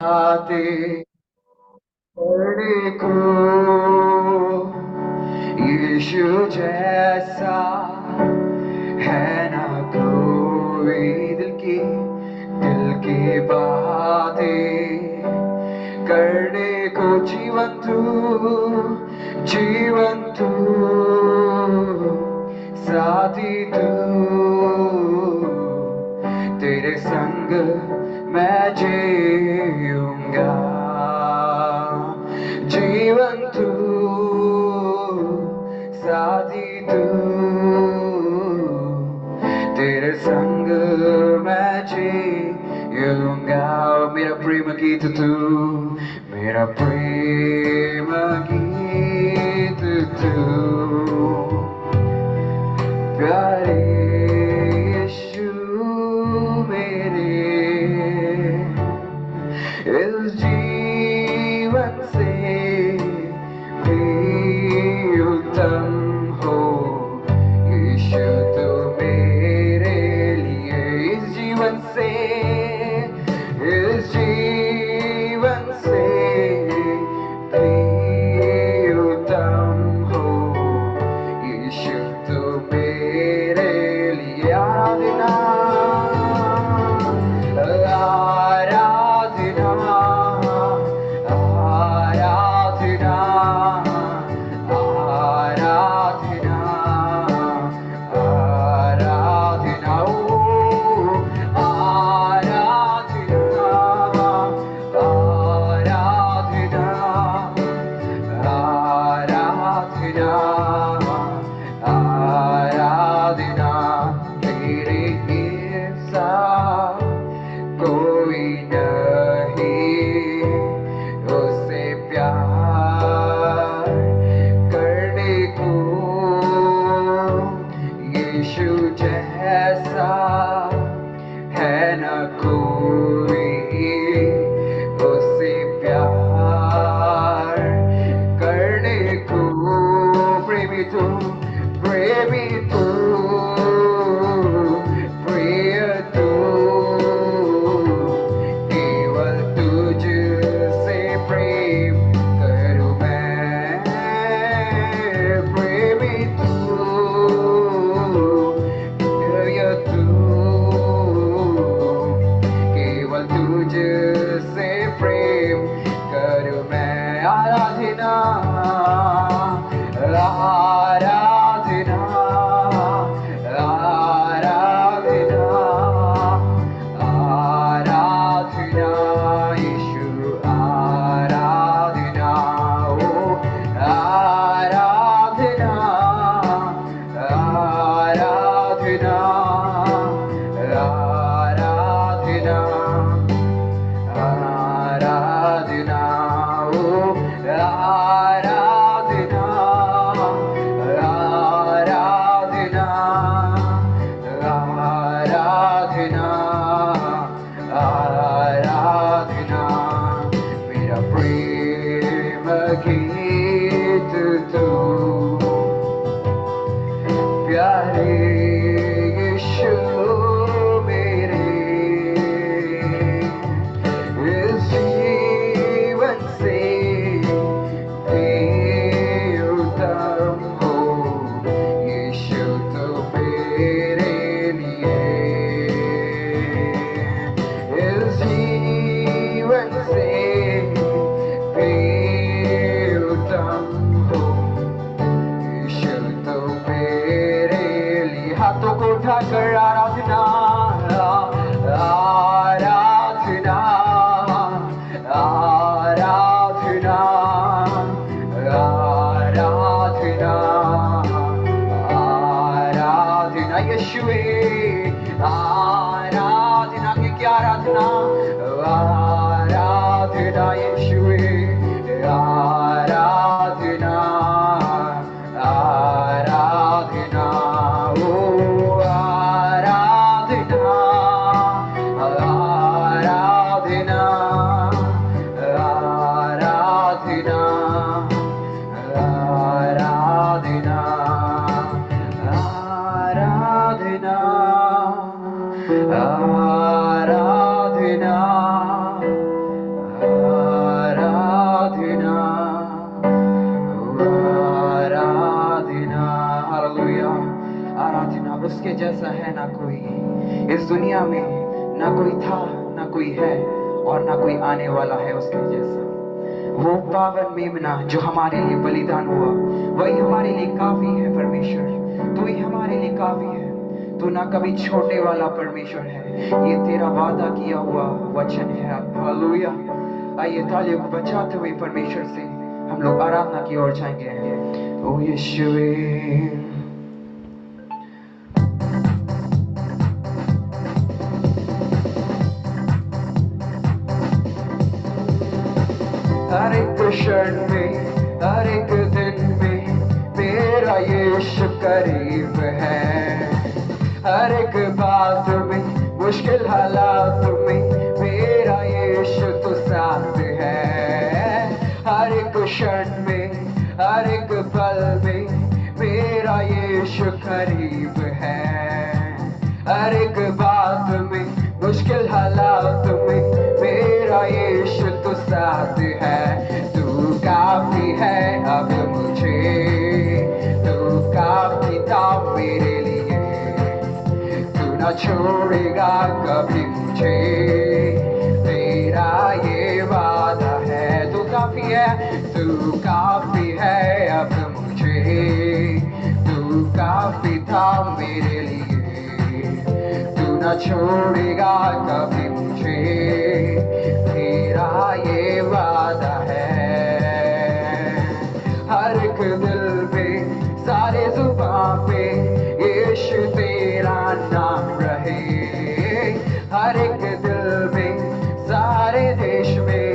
आते करने को यीशु जैसा है ना कोई। दिल की बातें करने को जीवन तू साथी तू, तेरे संग मैं जीऊंगा। जीवन तू साथी तू, तेरे संग मैं जीऊंगा। मेरा प्रेम गीत तू, मेरा प्रेम गीत तू, प्यारे यीशु मेरे। इस जीवन से भी उत्तम हो यीशु तो मेरे लिए। इस जीवन से भी उत्तम हो यीशु तो मेरे लिए। आराधना आराधना आराधना आराधना आराधना ओ आराधना आराधना आराधना आराधना। तेरे जैसा कोई नहीं, उससे प्यार करने को यीशु जैसा है न कोई। उससे प्यार करने को प्रेमी तू, प्रेमी तू, प्रिय तू, केवल तुझसे प्रेम करूं मैं। प्रेमी तू, प्रिय तू, केवल तुझसे प्रेम करूं मैं। आराधना आराधना आराधना आराधना यीशु आराधना ओ आराधना आराधना आराधना आराधना ओ आराधना आराधना आराधना आराधना। मेरा प्रेम गीत तू, प्यारे यीशु मेरे। इस जीवन से भी उत्तम हो यीशु तो मेरे लिए। इस जीवन से भी उत्तम हो यीशु तो मेरे लिए। हाथों को उठाकर आराधना आराधना आराधना आराधना आराधना यीशुए। आराधना की क्या आराधना? आराधना दुनिया में ना कोई था, ना कोई है और ना कोई आने वाला है उसके जैसा। वो पावन मेमना जो हमारे लिए बलिदान हुआ, वही हमारे लिए काफी है। परमेश्वर तू ही हमारे लिए काफी है। तू ना कभी छोड़ने वाला परमेश्वर है। ये तेरा वादा किया हुआ वचन है। हालेलुया। आइए तालियों को बजाते हुए परमेश्वर से हम लोग आराधना की ओर जाएंगे। ओ यीशुवे, हर एक क्षण में, हर एक दिन में मेरा यीशु करीब है। हर एक बात में, मुश्किल हालात में मेरा यीशु तो साथ है। हर एक क्षण में, हर एक पल में मेरा यीशु करीब है। हर एक बात में, मुश्किल हालात में मेरा यीशु तो साथ है। तू काफी है अब मुझे, तू काफी था मेरे लिए। तू ना छोड़ेगा कभी मुझे, तेरा ये वादा है। तू काफी है, तू काफी है अब मुझे, तू काफी था मेरे लिए। तू ना छोड़ेगा कभी मुझे, तेरा ये वादा है। हर एक दिल पे, सारे जुबान पे यीशु तेरा नाम रहे। हर एक दिल में, सारे देश में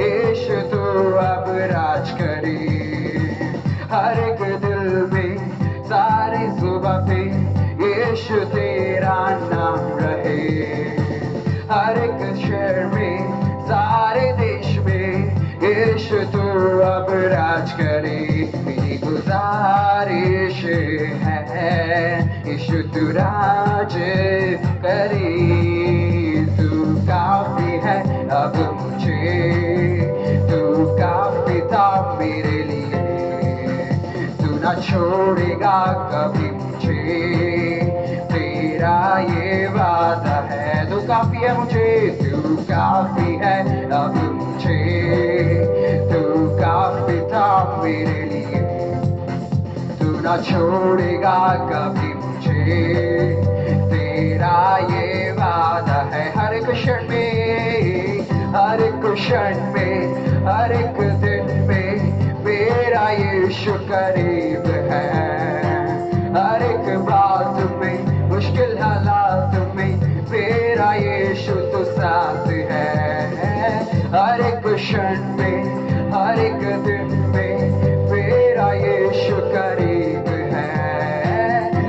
यीशु तू अब राज करे। हर एक दिल में, सारे जुबान पे यीशु तेरा नाम रहे। हर एक शहर में, सारे देश में यीशु तू अब राज करे। मेरी गुजारिश है यीशु तू राज करे। तू काफी है अब मुझे, तू काफी था मेरे लिए। तू ना छोड़ेगा कभी मुझे, तेरा ये वादा है। तू काफी है मुझे, तू काफी है अब मुझे, तू काफी था मेरे लिए। तू ना छोड़ेगा कभी मुझे, तेरा ये वादा है। हर एक क्षण में, हर एक क्षण में, हर एक दिन में मेरा यीशु करीब है। हर एक बात में, मुश्किल हालात में मेरा यीशु तो साथ है। हर एक क्षण में, हर एक दिन में मेरा यीशु करीब है।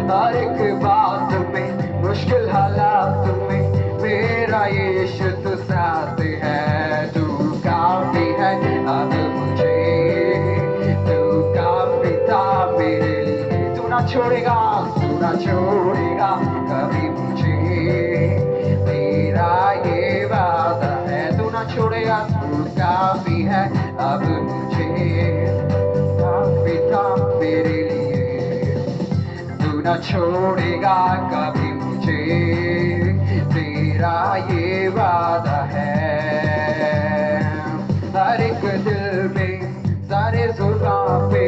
हर एक बात में, मुश्किल हालात में मेरा यीशु तो साथ है। तू काफी है अब मुझे, तू काफी था मेरे लिए। तू ना छोड़ेगा, तू ना छोड़ेगा कभी मुझे, तेरा ये वादा है। तू ना छोड़ेगा, तू काफी है अब मुझे, काफी था मेरे लिए। तू ना छोड़ेगा कभी मुझे, तेरा ये वादा है। हर एक दिल में, सारे जुबान पे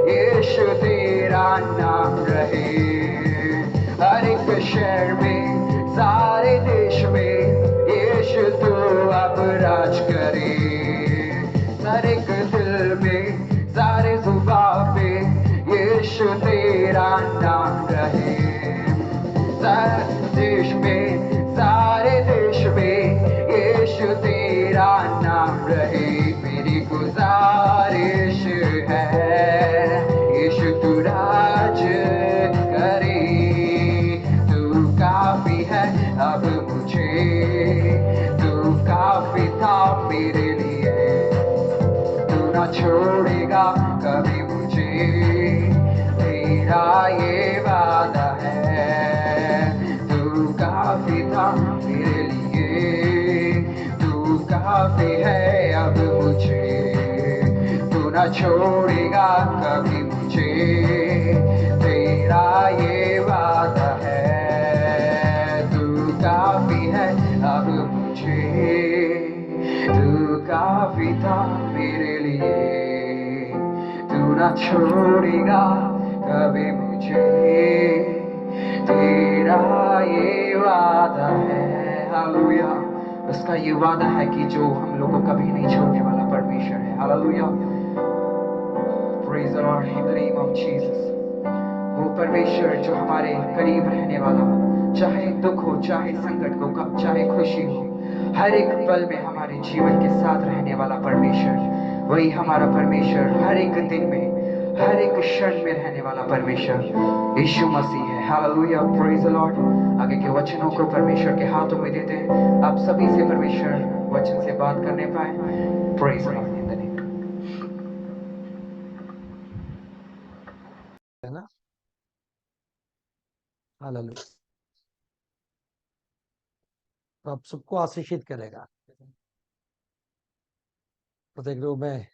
यीशु तेरा नाम रहे। हर एक शहर में, सारे देश में यीशु तू अब राज करे। हर एक दिल में, सारे जुबान पे यीशु तेरा नाम रहे। सारे देश में, सारे देश में यीशु तेरा नाम रहे। मेरी गुजारिश है यीशु तू राज करे। तू काफी है अब मुझे, तू काफी था मेरे लिए। तू ना छोड़ेगा कभी मुझे, तेरा ये वादा है। तू काफी था मेरे लिए, तू काफी है अब मुझे। तू ना छोड़ेगा कभी मुझे, तेरा ये वादा है। तू काफी काफी था मेरे लिए। तू ना छोड़ेगा कभी मुझे, तेरा ये वादा है। हालेलुया। उसका ये वादा है कि जो हम लोग को कभी नहीं छोड़ने वाला परमेश्वर है। Hallelujah. Praise the Lord in the name of Jesus. वो परमेश्वर जो हमारे करीब रहने वाला, चाहे दुख हो, चाहे संकट हो, कब चाहे खुशी हो, हर एक पल में हमारे जीवन के साथ रहने वाला परमेश्वर, वही हमारा परमेश्वर हर एक दिन में, हर एक क्षण में रहने वाला परमेश्वर यीशु मसीह है। हालेलुया। Praise the Lord. आगे के वचनों को परमेश्वर के हाथों में देते हैं। आप सभी से परमेश्वर वचन से बात करने पाए। Praise the Lord in the name. है ना। हालेलुया। तो आप सबको आशीषित करेगा। प्रत्येक रूप में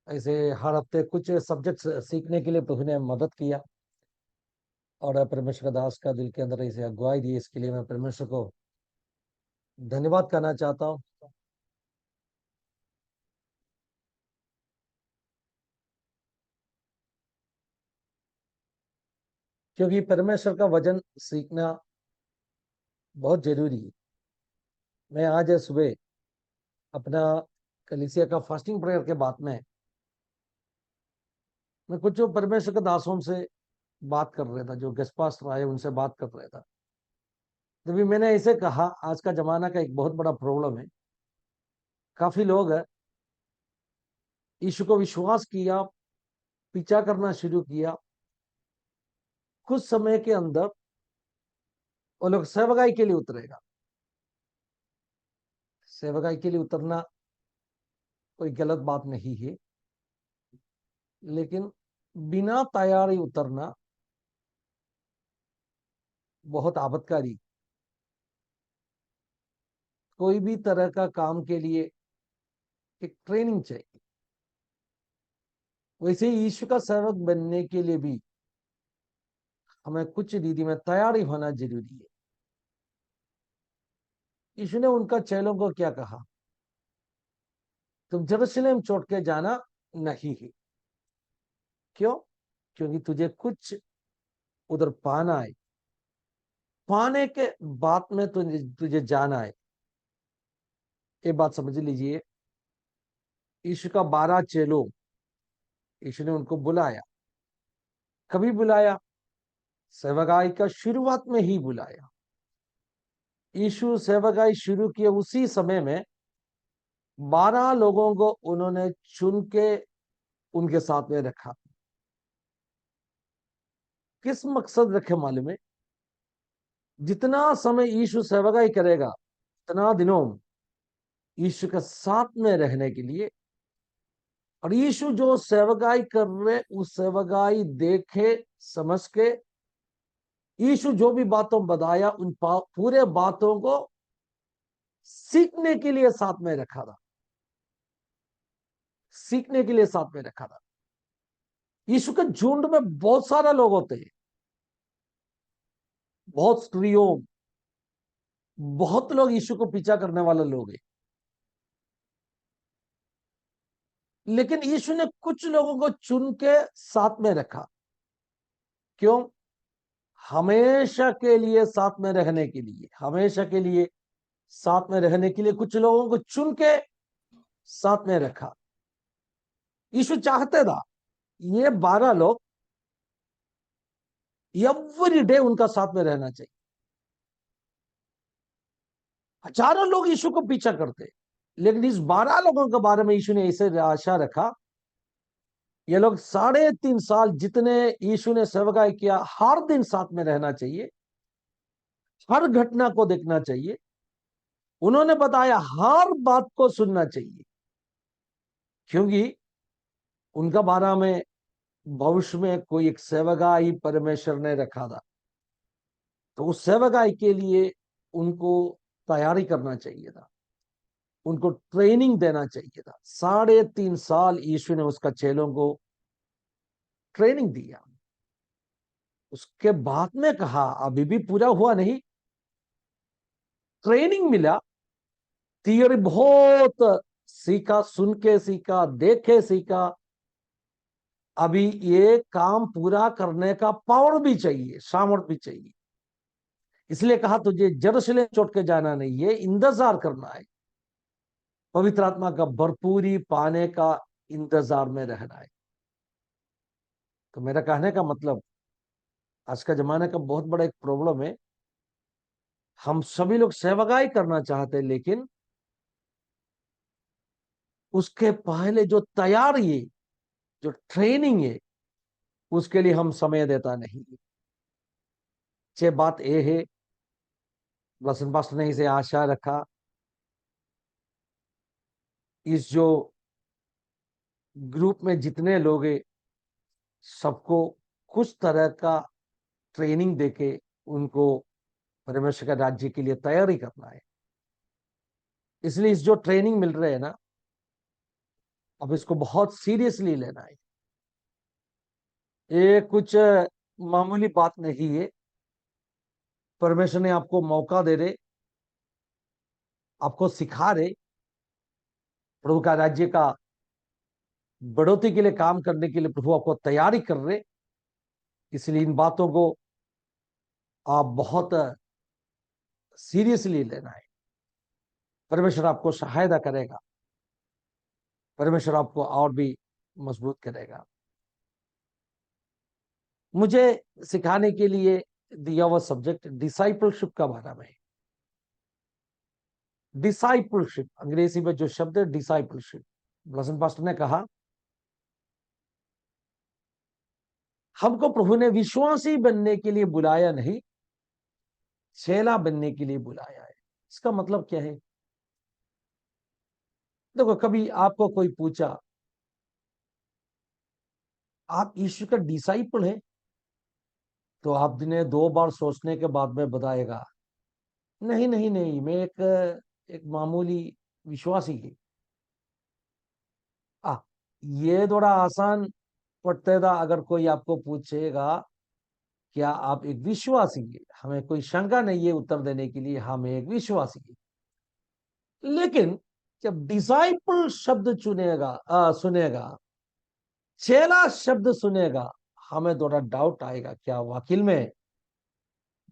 ऐसे हर हफ्ते कुछ सब्जेक्ट सीखने के लिए प्रभु ने मदद किया और परमेश्वर दास का दिल के अंदर ऐसे अगुवाई दी। इसके लिए मैं परमेश्वर को धन्यवाद करना चाहता हूँ। क्योंकि परमेश्वर का वचन सीखना बहुत जरूरी है। मैं आज सुबह अपना कलीसिया का फास्टिंग प्रेयर के बाद में मैं कुछ जो परमेश्वर के दासों से बात कर रहा था, जो गेस्ट पास्टर आए उनसे बात कर रहा था। तभी मैंने ऐसे कहा, आज का जमाना का एक बहुत बड़ा प्रॉब्लम है, काफी लोग यीशु को विश्वास किया, पीछा करना शुरू किया, कुछ समय के अंदर वो लोग सेवकाई के लिए उतरेगा। सेवकाई के लिए उतरना कोई गलत बात नहीं है, लेकिन बिना तैयारी उतरना बहुत आपत्तिकारी। कोई भी तरह का काम के लिए एक ट्रेनिंग चाहिए, वैसे ही यीशु का सेवक बनने के लिए भी हमें कुछ रीति में तैयारी होना जरूरी है। यीशु ने उनका चेलों को क्या कहा? तुम यरूशलेम छोड़ के जाना नहीं है। क्यों? क्योंकि तुझे कुछ उधर पाना है, पाने के बाद में तुझे तुझे जाना है। ये बात समझ लीजिए। यीशु का 12 चेलों, यीशु ने उनको बुलाया। कभी बुलाया? सेवकाई का शुरुआत में ही बुलाया। यीशु सेवकाई शुरू किए उसी समय में 12 लोगों को उन्होंने चुन के उनके साथ में रखा। किस मकसद रखे मालूम है? जितना समय यीशु सेवकाई करेगा, इतना दिनों यीशु के साथ में रहने के लिए, और यीशु जो सेवकाई कर रहे उस सेवकाई देखे समझ के यीशु जो भी बातों बताया उन पूरे बातों को सीखने के लिए साथ में रखा था। सीखने के लिए साथ में रखा था। यीशु के झुंड में बहुत सारा लोग होते हैं, बहुत स्त्रियों, बहुत लोग यीशु को पीछा करने वाले लोग हैं। लेकिन यीशु ने कुछ लोगों को चुन के साथ में रखा। क्यों? हमेशा के लिए साथ में रहने के लिए, हमेशा के लिए साथ में रहने के लिए कुछ लोगों को चुन के साथ में रखा। यीशु चाहते था ये 12 लोग एवरी डे उनका साथ में रहना चाहिए। हजारों लोग यीशु को पीछा करते, लेकिन इस 12 लोगों के बारे में यीशु ने ऐसे आशा रखा, ये लोग 3.5 साल जितने यीशु ने सेवकाई किया, हर दिन साथ में रहना चाहिए, हर घटना को देखना चाहिए। उन्होंने बताया हर बात को सुनना चाहिए, क्योंकि उनका बारे में भविष्य में कोई एक सेवकाई परमेश्वर ने रखा था। तो उस सेवकाई के लिए उनको तैयारी करना चाहिए था, उनको ट्रेनिंग देना चाहिए था। 3.5 साल यीशु ने उसका चेलों को ट्रेनिंग दिया। उसके बाद में कहा अभी भी पूरा हुआ नहीं। ट्रेनिंग मिला, थियोरी बहुत सीखा, सुन के सीखा, देख के सीखा, अभी ये काम पूरा करने का पावर भी चाहिए, सामर्थ भी चाहिए। इसलिए कहा तुझे यरूशलेम छोड़ के जाना नहीं है, इंतजार करना है, पवित्र आत्मा का भरपूरी पाने का इंतजार में रहना है। तो मेरा कहने का मतलब, आज का जमाने का बहुत बड़ा एक प्रॉब्लम है, हम सभी लोग सेवकाई करना चाहते हैं, लेकिन उसके पहले जो तैयारी है, जो ट्रेनिंग है, उसके लिए हम समय देता नहीं। ये बात ये है, लसन पास्टर ने इसे आशा रखा, इस जो ग्रुप में जितने लोग हैं सबको कुछ तरह का ट्रेनिंग देके उनको परमेश्वर के राज्य के लिए तैयारी करना है। इसलिए इस जो ट्रेनिंग मिल रहे है ना, अब इसको बहुत सीरियसली लेना है। ये कुछ मामूली बात नहीं है। परमेश्वर ने आपको मौका दे रहे, आपको सिखा रहे, प्रभु का राज्य का बढ़ोतरी के लिए काम करने के लिए प्रभु आपको तैयारी कर रहे। इसलिए इन बातों को आप बहुत सीरियसली लेना है। परमेश्वर आपको सहायता करेगा, परमेश्वर आपको और भी मजबूत करेगा। मुझे सिखाने के लिए दिया हुआ सब्जेक्ट डिसाइपलशिप का बारे में। डिसाइपलशिप, अंग्रेजी में जो शब्द है डिसाइपलशिप, ब्लसन पास्टर ने कहा हमको प्रभु ने विश्वासी बनने के लिए बुलाया नहीं, चेला बनने के लिए बुलाया है। इसका मतलब क्या है? देखो, कभी आपको कोई पूछा आप यीशु का डिसाइपल है, तो आपने 2 बार सोचने के बाद में बताएगा नहीं नहीं नहीं, मैं एक मामूली विश्वासी है। आ, ये थोड़ा आसान पड़ता था। अगर कोई आपको पूछेगा क्या आप एक विश्वासी है, हमें कोई शंका नहीं है उत्तर देने के लिए, हम एक विश्वासी है। लेकिन जब डिसाइपल शब्द सुनेगा, चेला शब्द सुनेगा, हमें थोड़ा डाउट आएगा, क्या वाकई में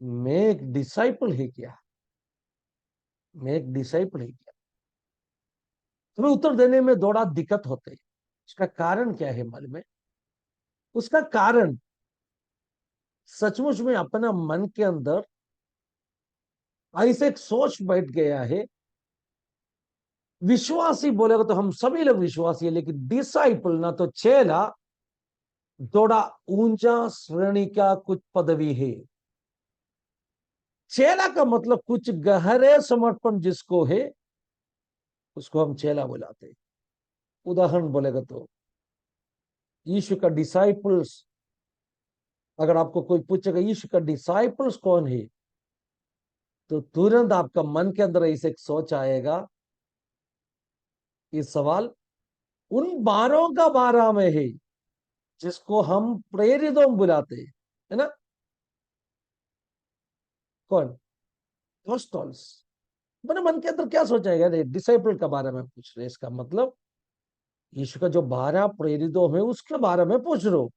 मैं एक डिसाइपल है क्या? मैं एक डिसाइपल है क्या? तुम्हें उत्तर देने में थोड़ा दिक्कत होते है। उसका कारण क्या है मालूम है? उसका कारण सचमुच में अपना मन के अंदर ऐसे एक सोच बैठ गया है। विश्वासी बोलेगा तो हम सभी लोग विश्वासी है, लेकिन डिसाइपल ना तो चेला थोड़ा ऊंचा श्रेणी का कुछ पदवी है। चेला का मतलब कुछ गहरे समर्पण जिसको है, उसको हम चेला बुलाते हैं। उदाहरण बोलेगा तो यीशु का डिसाइपल्स, अगर आपको कोई पूछेगा यीशु का डिसाइपल्स कौन है, तो तुरंत आपका मन के अंदर ऐसे एक सोच आएगा, ये सवाल उन 12 का 12 में है जिसको हम प्रेरितों बुलाते हैं, है ना? कौन? अपोस्टल्स। मेरे मन के अंदर क्या सोचाएगा, डिसाइपल के बारे में पूछ रहे, इसका मतलब यीशु का जो 12 प्रेरितों में उसके बारे में पूछ रहे हो।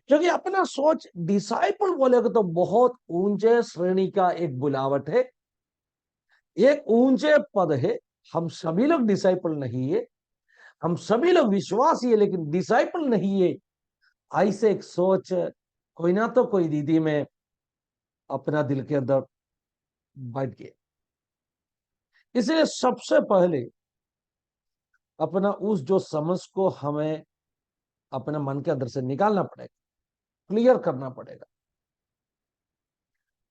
क्योंकि अपना सोच डिसाइपल बोलेगा तो बहुत ऊंचे श्रेणी का एक बुलावट है, एक ऊंचे पद है। हम सभी लोग डिसाइपल नहीं है, हम सभी लोग विश्वासी है, लेकिन डिसाइपल नहीं है। ऐसे एक सोच कोई ना तो कोई दीदी में अपना दिल के अंदर बैठ गया। इसलिए सबसे पहले अपना उस जो समझ को हमें अपने मन के अंदर से निकालना पड़ेगा, क्लियर करना पड़ेगा।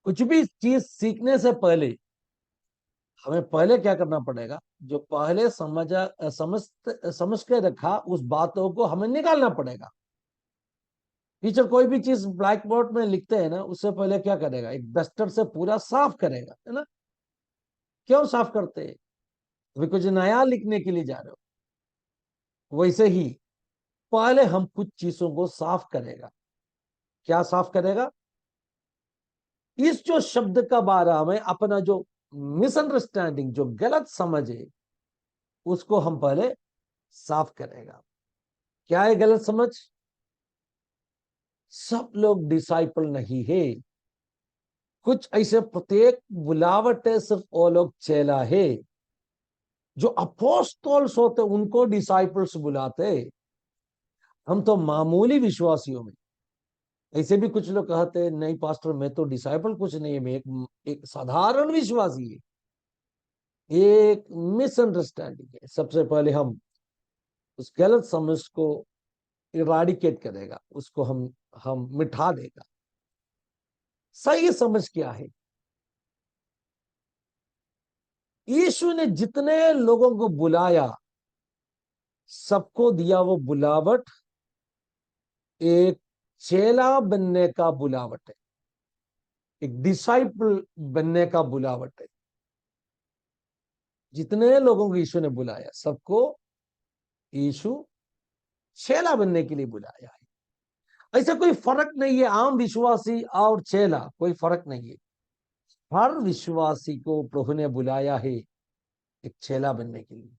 कुछ भी चीज सीखने से पहले हमें पहले क्या करना पड़ेगा, जो पहले समझ के रखा उस बातों को हमें निकालना पड़ेगा। टीचर कोई भी चीज ब्लैक बोर्ड में लिखते हैं ना, उससे पहले क्या करेगा, एक डस्टर से पूरा साफ करेगा, है ना? क्यों साफ करते हैं? अभी कुछ नया लिखने के लिए जा रहे हो, वैसे ही पहले हम कुछ चीजों को साफ करेगा। क्या साफ करेगा? इस जो शब्द का बारे में अपना जो मिसअंडरस्टैंडिंग, जो गलत समझ है, उसको हम पहले साफ करेगा। क्या है गलत समझ? सब लोग डिसाइपल नहीं है, कुछ ऐसे प्रत्येक बुलावट है, सिर्फ वो लोग चेला है। जो अपोस्टल्स होते उनको डिसाइपल्स बुलाते, हम तो मामूली विश्वासियों में। ऐसे भी कुछ लोग कहते हैं नहीं पास्टर मैं तो डिसाइपल कुछ नहीं है, मैं एक साधारण विश्वासी है। एक मिसअंडरस्टैंडिंग है। सबसे पहले हम उस गलत समझ को इराडिकेट करेगा, उसको हम मिटा देगा। सही समझ क्या है? यीशु ने जितने लोगों को बुलाया, सबको दिया वो बुलावट एक चेला बनने का बुलावट है, एक डिसाइपल बनने का बुलावट है। जितने लोगों को यीशु ने बुलाया, सबको यीशु चेला बनने के लिए बुलाया है। ऐसा कोई फर्क नहीं है, आम विश्वासी और चेला कोई फर्क नहीं है। हर विश्वासी को प्रभु ने बुलाया है एक चेला बनने के लिए।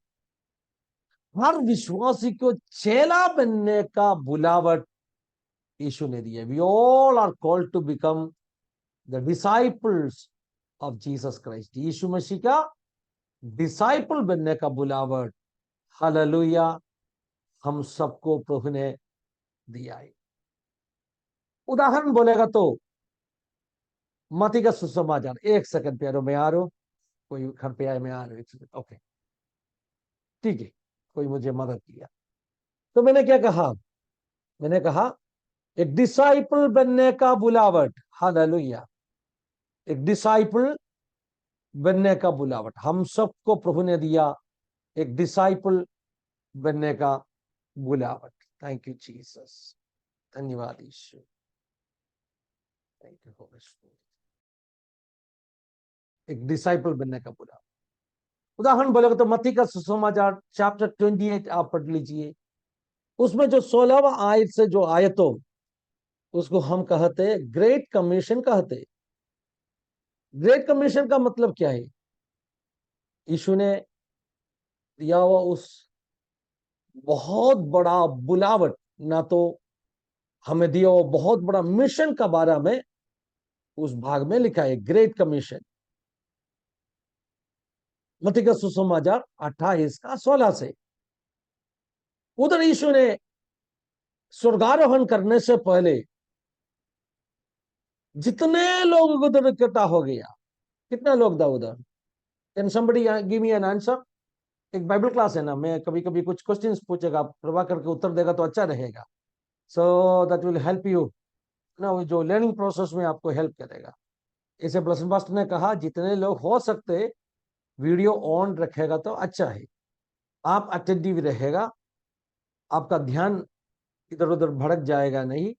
हर विश्वासी को चेला बनने का बुलावट यीशु ने दिया। We all are called to become the disciples of Jesus Christ. Yeshu Masih का डिसाइपल बनने का बुलावट, हालेलुया, हम सबको प्रभु ने दिया है। उदाहरण बोलेगा तो मत्ती का सुसमाचार, एक सेकंड प्यारो मैं आ रहा हूं, कोई घर पे आए, मैं आ रहा हूं, एक सेकंड, ओके ठीक है। कोई मुझे मदद किया। तो मैंने क्या कहा? मैंने कहा एक डिसाइपल बनने का बुलावट, हालेलुया, एक डिसाइपल बनने का बुलावट हम सबको प्रभु ने दिया, एक डिसाइपल बनने का बुलावट। थैंक यू जीसस, धन्यवाद यीशु, थैंक यू होली स्पिरिट। एक डिसाइपल बनने का बुलावट। उदाहरण बोलेगा तो मत्ती का सुसमाचार चैप्टर 28 आप पढ़ लीजिए। उसमें जो 16वां आयत से जो आयतों, उसको हम कहते ग्रेट कमीशन कहते। ग्रेट कमीशन का मतलब क्या है? यीशु ने दिया हुआ उस बहुत बड़ा बुलावट, ना तो हमें दिया हुआ बहुत बड़ा मिशन का बारे में उस भाग में लिखा है, ग्रेट कमीशन। मत्ती का सुसमाचार 28 का 16 से। उधर यीशु ने स्वर्गारोहण करने से पहले जितने लोग उधर इकट्ठा हो गया, कितना लोग था उधर? Can somebody give me an answer? एक बाइबल क्लास है ना, मैं कभी कभी कुछ क्वेश्चंस पूछेगा, प्रभा करके उत्तर देगा तो अच्छा रहेगा, so that will help you ना, जो लर्निंग प्रोसेस में आपको हेल्प करेगा। इसे ब्लसन पास्टर ने कहा जितने लोग हो सकते वीडियो ऑन रखेगा तो अच्छा है, आप अटेंटिव रहेगा, आपका ध्यान इधर उधर भड़क जाएगा नहीं।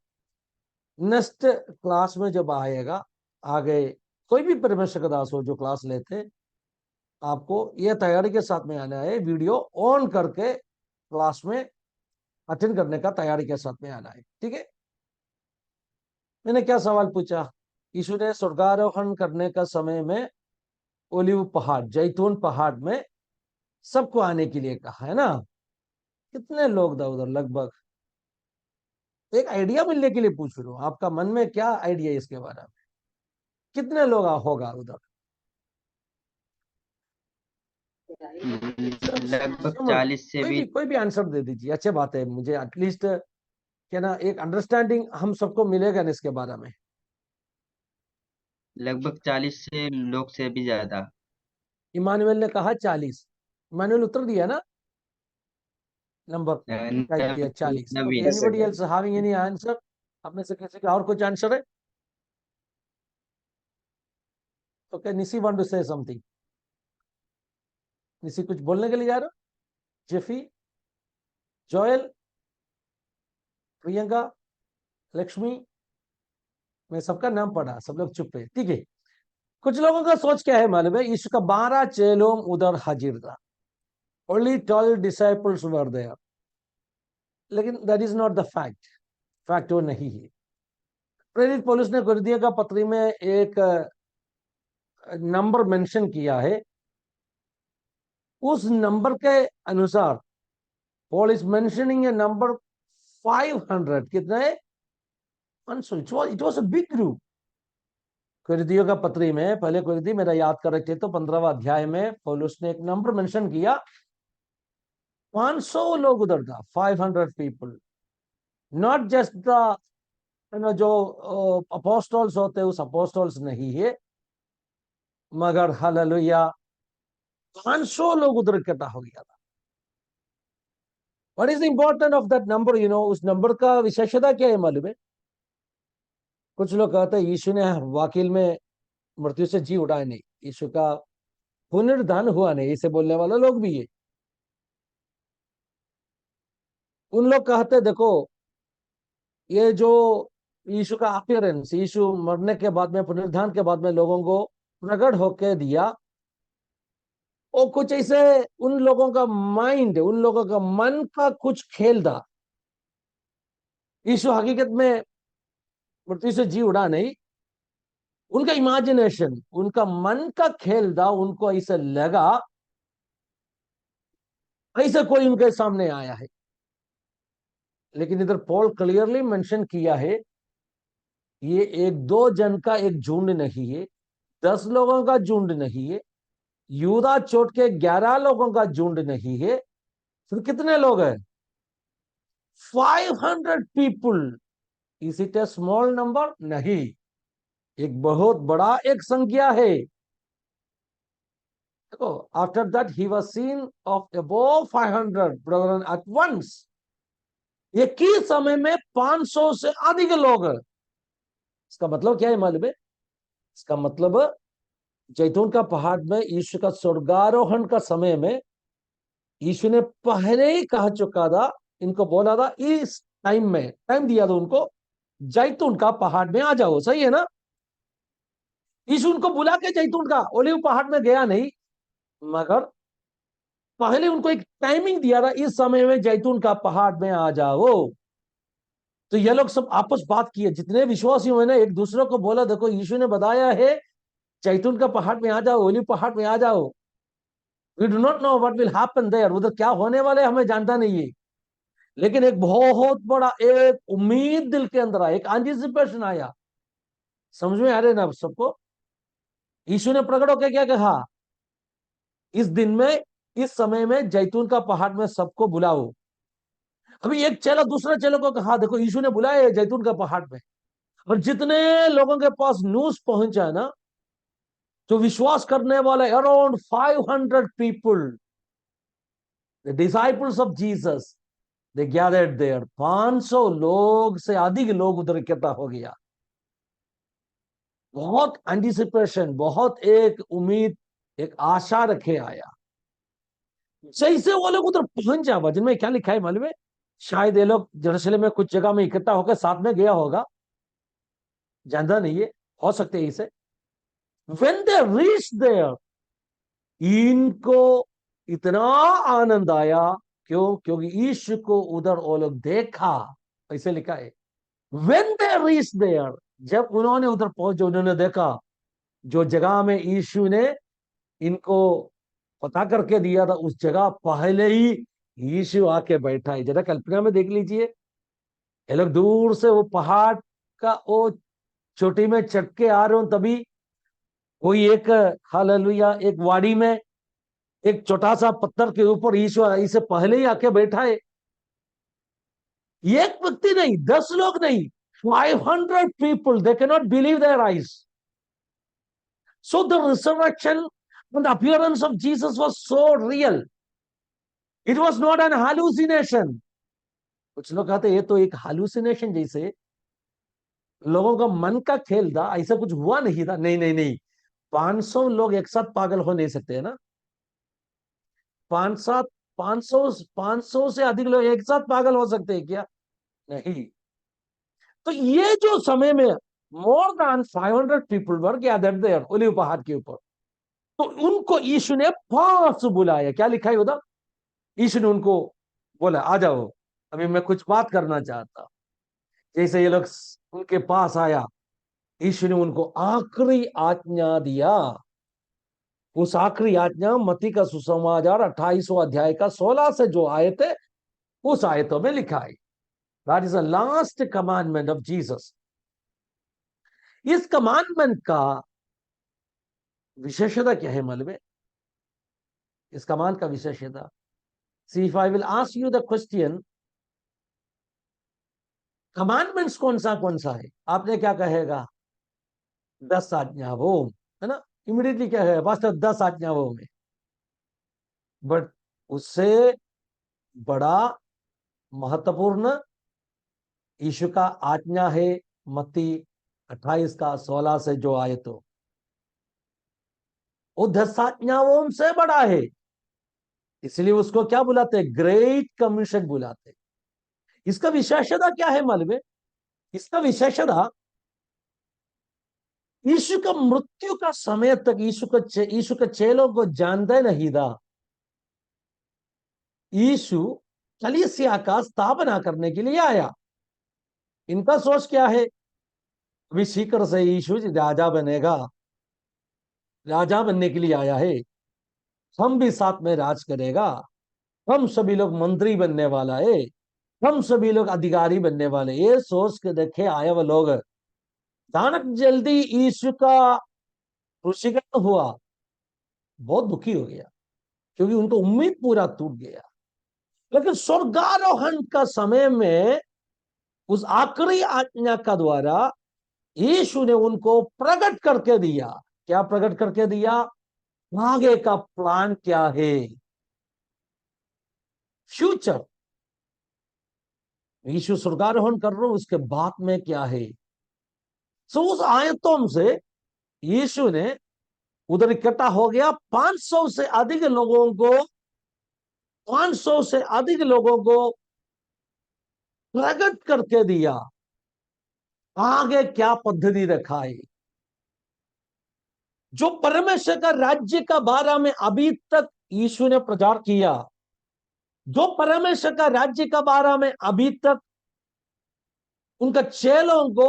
नेक्स्ट क्लास में जब आएगा, आगे कोई भी परमेश्वर का दास हो जो क्लास लेते, आपको यह तैयारी के साथ में आना है, वीडियो ऑन करके क्लास में अटेंड करने का तैयारी के साथ में आना है, ठीक है? मैंने क्या सवाल पूछा? यीशु ने स्वर्गारोहण करने का समय में ओलिव पहाड़, जैतून पहाड़ में सबको आने के लिए कहा है ना। कितने लोग था उधर? लगभग, एक आइडिया मिलने के लिए पूछ रहा हूं, आपका मन में क्या आइडिया है इसके बारे में? कितने लोग होगा उधर? लगभग 40 से भी। कोई भी आंसर दे दीजिए, अच्छी बात है, मुझे एटलीस्ट क्या ना एक अंडरस्टैंडिंग हम सबको मिलेगा ना इसके बारे में। लगभग 40 से लोग से भी ज्यादा। इमानुएल ने कहा 40। इमानुएल उत्तर दिया ना, नंबर टाइप किया 40। Okay, Naveen anybody else having any answer? आप में से किसी का और कुछ आंसर है? Okay, Nisi want to say something. Nisi कुछ बोलने के लिए जा रहा? जेफी, जोएल, प्रियंका, लक्ष्मी, मैं सबका नाम पढ़ा, सब लोग चुप है, ठीक है। कुछ लोगों का सोच क्या है मालूम है? यीशु का 12 चेलों उधर हाजिर था, ओनली 12 डिसाइपल्स वर देयर, लेकिन that is not the fact. Fact वो नहीं है। प्रेरित पौलुस ने कुरिन्थियों का पत्री में एक नंबर मेंशन किया है, उस नंबर के अनुसार Paul is mentioning a number 500। कितना है? 500। It was a big group. कुरिन्थियों का पत्री में, पहले कुरिन्थी मेरा याद कर रखे तो 15वां अध्याय में पौलुस ने एक नंबर मेंशन किया, 500 लोग उधर था, 500 पीपल। नॉट जस्ट द जो अपोस्टल्स होते उस अपोस्टल्स नहीं है, मगर हालेलुया 500 लोग उधर इकट्ठा हो गया था। What is the important of that number? उस नंबर का विशेषता क्या है मालूम है? कुछ लोग कहते हैं यीशु ने वाकिल में मृत्यु से जी उठाया, नहीं, यीशु का पुनरुत्थान हुआ नहीं, इसे बोलने वाले लोग भी है। उन लोग कहते देखो, ये जो यीशु का अपीयरेंस, यीशु मरने के बाद में, पुनरुत्थान के बाद में लोगों को प्रकट होके दिया, वो कुछ ऐसे उन लोगों का माइंड, उन लोगों का मन का कुछ खेल था। यीशु हकीकत में मृत्यु से जी उड़ा नहीं, उनका इमेजिनेशन, उनका मन का खेल था। उनको ऐसे लगा ऐसे कोई उनके सामने आया है। लेकिन इधर पॉल क्लियरली मेंशन किया है, ये एक दो जन का एक झुंड नहीं है, 10 लोगों का झुंड नहीं है, यूदा छोड़ के 11 लोगों का झुंड नहीं है। फिर कितने लोग हैं? 500 people. Is it a small number? नहीं, एक बहुत बड़ा एक संख्या है। देखो, after that he was seen of above 500 brethren at once. एक ही समय में 500 से अधिक लोग हैं। इसका मतलब क्या है मालूम है? इसका मतलब जैतून का पहाड़ में यीशु का स्वर्गारोहण का समय में यीशु ने पहले ही कहा चुका था, इनको बोला था, इस टाइम में टाइम दिया था उनको, जैतून का पहाड़ में आ जाओ। सही है ना? यीशु उनको बुला के जैतून का ओलिव पहाड़ में गया नहीं, मगर पहले उनको एक टाइमिंग दिया था, इस समय में जैतून का पहाड़ में आ जाओ। तो ये लोग सब आपस बात किए, जितने विश्वासी हुए ना, एक दूसरे को बोला देखो यीशु ने बताया है जैतून का पहाड़ में आ जाओ, ओलिव पहाड़ में आ जाओ। We do not know what will happen there, उधर क्या होने वाले हमें जानता नहीं है। लेकिन एक बहुत बड़ा एक उम्मीद दिल के अंदर आया, एक एंटिसिपेशन आया। समझ में आ रहे ना आप सबको? यीशु ने प्रकट होकर क्या कहा? इस दिन में, इस समय में जैतून का पहाड़ में सबको बुलाओ। अभी एक चेला दूसरे चेले को कहा देखो यीशु ने बुलाया है जैतून का पहाड़ में। और जितने लोगों के पास न्यूज पहुंचा है ना, जो विश्वास करने वाले, around 500 people, the disciples of Jesus, they gathered there. 500 लोग से अधिक लोग उधर इकट्ठा हो गया। बहुत एंटिसिपेशन, बहुत एक उम्मीद, एक आशा रखे आया। जैसे वो लोग उधर पहुंच जाए, वचन में क्या लिखा है मालूम है? शायद ये लोग यरूशलेम में कुछ जगह में इकट्ठा होकर साथ में गया होगा, जानता नहीं है, हो सकते हैं इसे। When they reached there, इनको इतना आनंद आया। क्यों? क्योंकि यीशु को उधर वो लोग देखा। ऐसे लिखा है, When they reached there, जब उन्होंने उधर पहुंचे, उन्होंने देखा जो जगह में यीशु ने इनको पता करके दिया था, उस जगह पहले ही यीशु आके बैठा है। जरा कल्पना में देख लीजिए, ये लोग दूर से वो पहाड़ का वो चोटी में चढ़ के आ रहे हो, तभी कोई एक, हालेलुया, एक वाड़ी में एक छोटा सा पत्थर के ऊपर यीशु इसे पहले ही आके बैठा है। एक व्यक्ति नहीं, 10 लोग नहीं, 500 people, they can not believe their eyes. So the reservation and the appearance of Jesus was so real. It was not an hallucination. कुछ लोग कहते ये तो एक हालुसिनेशन जैसे, लोगों का मन का खेल था, ऐसा कुछ हुआ नहीं था। नहीं नहीं नहीं, 500 लोग एक साथ पागल हो नहीं सकते है ना? 500 500 से अधिक लोग एक साथ पागल हो सकते हैं क्या? नहीं। तो ये जो समय में more than 500 people were gathered there, olive पहाड़ के ऊपर, तो उनको यीशु ने पास बुलाया। क्या लिखा है उधर? यीशु ने उनको बोला आ जाओ, अभी मैं कुछ बात करना चाहता। जैसे ये लोग उनके पास आया, यीशु ने उनको आखिरी आज्ञा दिया। उस आखिरी आज्ञा मत्ती का सुसमाचार 28वां अध्याय का 16 से जो आयत है उस आयतों में लिखा है। That is the last commandment of Jesus. इस कमांडमेंट का विशेषता क्या है मालूम है? इस कमांड का विशेषता, see if I will ask you the question, commandments कौन सा है, आपने क्या कहेगा? 10 आज्ञा वो, है ना? इमीडिएटली क्या है? वास्तव 10 आज्ञा वो में, बट उससे बड़ा महत्वपूर्ण यीशु का आज्ञा है मत्ती 28 का 16 से जो आए तो वो 10 आज्ञाओं से बड़ा है, इसलिए उसको क्या बुलाते हैं? ग्रेट कमीशन बुलाते हैं। इसका विशेषता क्या है मालूम है? इसका विशेषता, यीशु का मृत्यु का समय तक यीशु के चेलों को जानते नहीं था। यीशु कलीसिया का स्थापना करने के लिए आया। इनका सोच क्या है? अभी शीघ्र से यीशु राजा बनेगा, राजा बनने के लिए आया है, हम भी साथ में राज करेगा, हम सभी लोग मंत्री बनने वाला है, हम सभी लोग अधिकारी बनने वाले। ये सोच के देखे आए वो लोग, अचानक जल्दी यीशु का क्रूसीकरण हुआ, बहुत दुखी हो गया, क्योंकि उनको उम्मीद पूरा टूट गया। लेकिन स्वर्गारोहण का समय में उस आखिरी आज्ञा का द्वारा यीशु ने उनको प्रकट करके दिया। क्या प्रकट करके दिया? आगे का प्लान क्या है, फ्यूचर। यीशु स्वर्गारोहण कर रहा हूं, उसके बाद में क्या है। सो उस आयतों से यीशु ने उधर इकट्ठा हो गया, 500 से अधिक लोगों को, 500 से अधिक लोगों को प्रकट करके दिया आगे क्या पद्धति रखाई। जो परमेश्वर का राज्य का बारे में अभी तक यीशु ने प्रचार किया, जो परमेश्वर का राज्य का बारे में अभी तक उनका चेलों को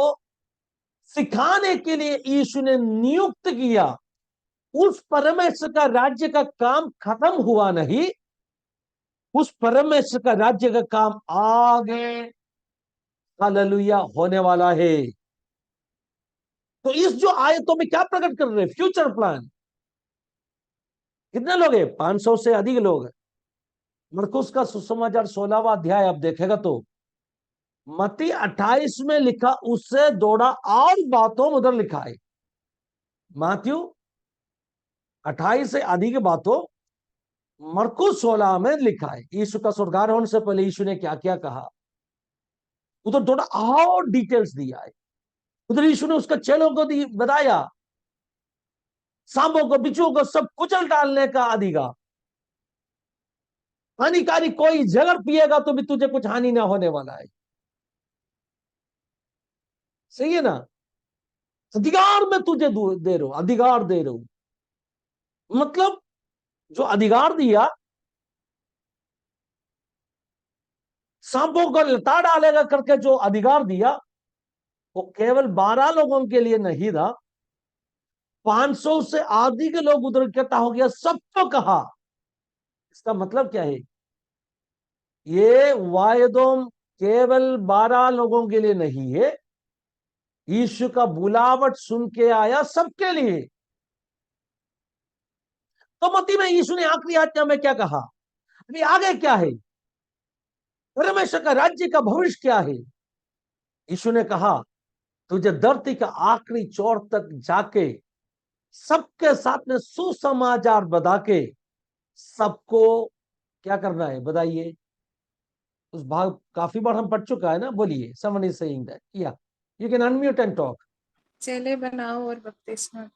सिखाने के लिए यीशु ने नियुक्त किया, उस परमेश्वर का राज्य का काम खत्म हुआ नहीं, उस परमेश्वर का राज्य का काम आगे हालेलुया होने वाला है। तो इस जो आयतों में क्या प्रकट कर रहे हैं? Future plan. कितने लोग हैं? 500 से अधिक लोग हैं। मरकुस का सुसमाचार 16वां अध्याय आप देखेगा तो मत्ती 28 में लिखा, उससे दौड़ा और बातों उधर लिखा है। माथ्यू 28 से अधिक बातों मरकुस 16 में लिखा है। यीशु का स्वर्गारोहण से पहले यीशु ने क्या क्या कहा, उधर थोड़ा और डिटेल्स दिया है। उधर यीशु ने उसका चेलों को बताया, सांपों को, बिच्छुओं को सब कुचल डालने का अधिकार, हानिकारी कोई जहर पिएगा तो भी तुझे कुछ हानि ना होने वाला है। सही है ना? अधिकार में तुझे दे रहा हूं, अधिकार दे रहा हूं। मतलब जो अधिकार दिया, सांपों को लता डालेगा करके जो अधिकार दिया, वो केवल 12 लोगों के लिए नहीं था, 500 से अधिक लोग उधर इकट्ठा हो गया, सबको कहा। इसका मतलब क्या है? ये वायदों केवल 12 लोगों के लिए नहीं है, यीशु का बुलावट सुन के आया सबके लिए। तो मत्ती में यीशु ने आखिरी आज्ञा में क्या कहा? अभी आगे क्या है? परमेश्वर का राज्य का भविष्य क्या है? यीशु ने कहा, तुझे धरती का आखिरी छोर तक जाके सबके साथ में सुसमाचार बता के सबको क्या करना है? बताइए। उस भाग काफी बार हम पढ़ चुका है ना, बोलिए। समवन इज सेइंग दैट, या you can unmute and talk. चेले बनाओ और बपतिस्मा।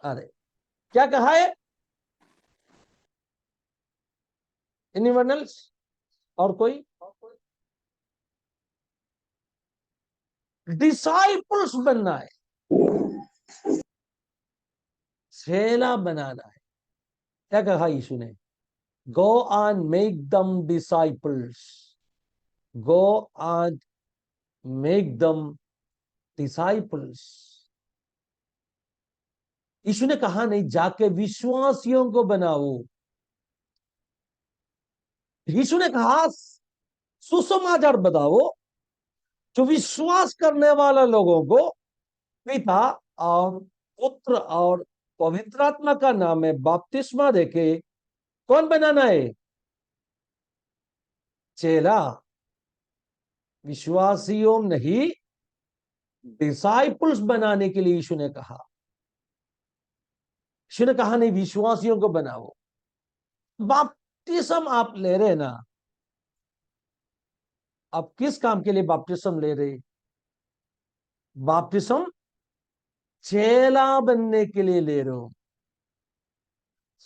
अरे क्या कहा है? Anyone else? और कोई? डिसाइपल्स बनना है, चेला बनाना है। क्या कहा यीशु ने? Go and make them disciples, go and make them disciples. Yeshu ने कहा नहीं जाके विश्वासियों को बनाओ। यीशु ने कहा सुसमाचार बताओ, जो विश्वास करने वाले लोगों को पिता और पुत्र और पवित्र आत्मा का नाम में बपतिस्मा देके कौन बनाना है? चेला। विश्वासियों नहीं, डिसाइपल्स बनाने के लिए यीशु ने कहा। यीशु ने कहा नहीं विश्वासियों को बनाओ। बपतिस्म आप ले रहे ना, आप किस काम के लिए बपतिस्म ले रहे? बपतिस्म चेला बनने के लिए ले रहे हो।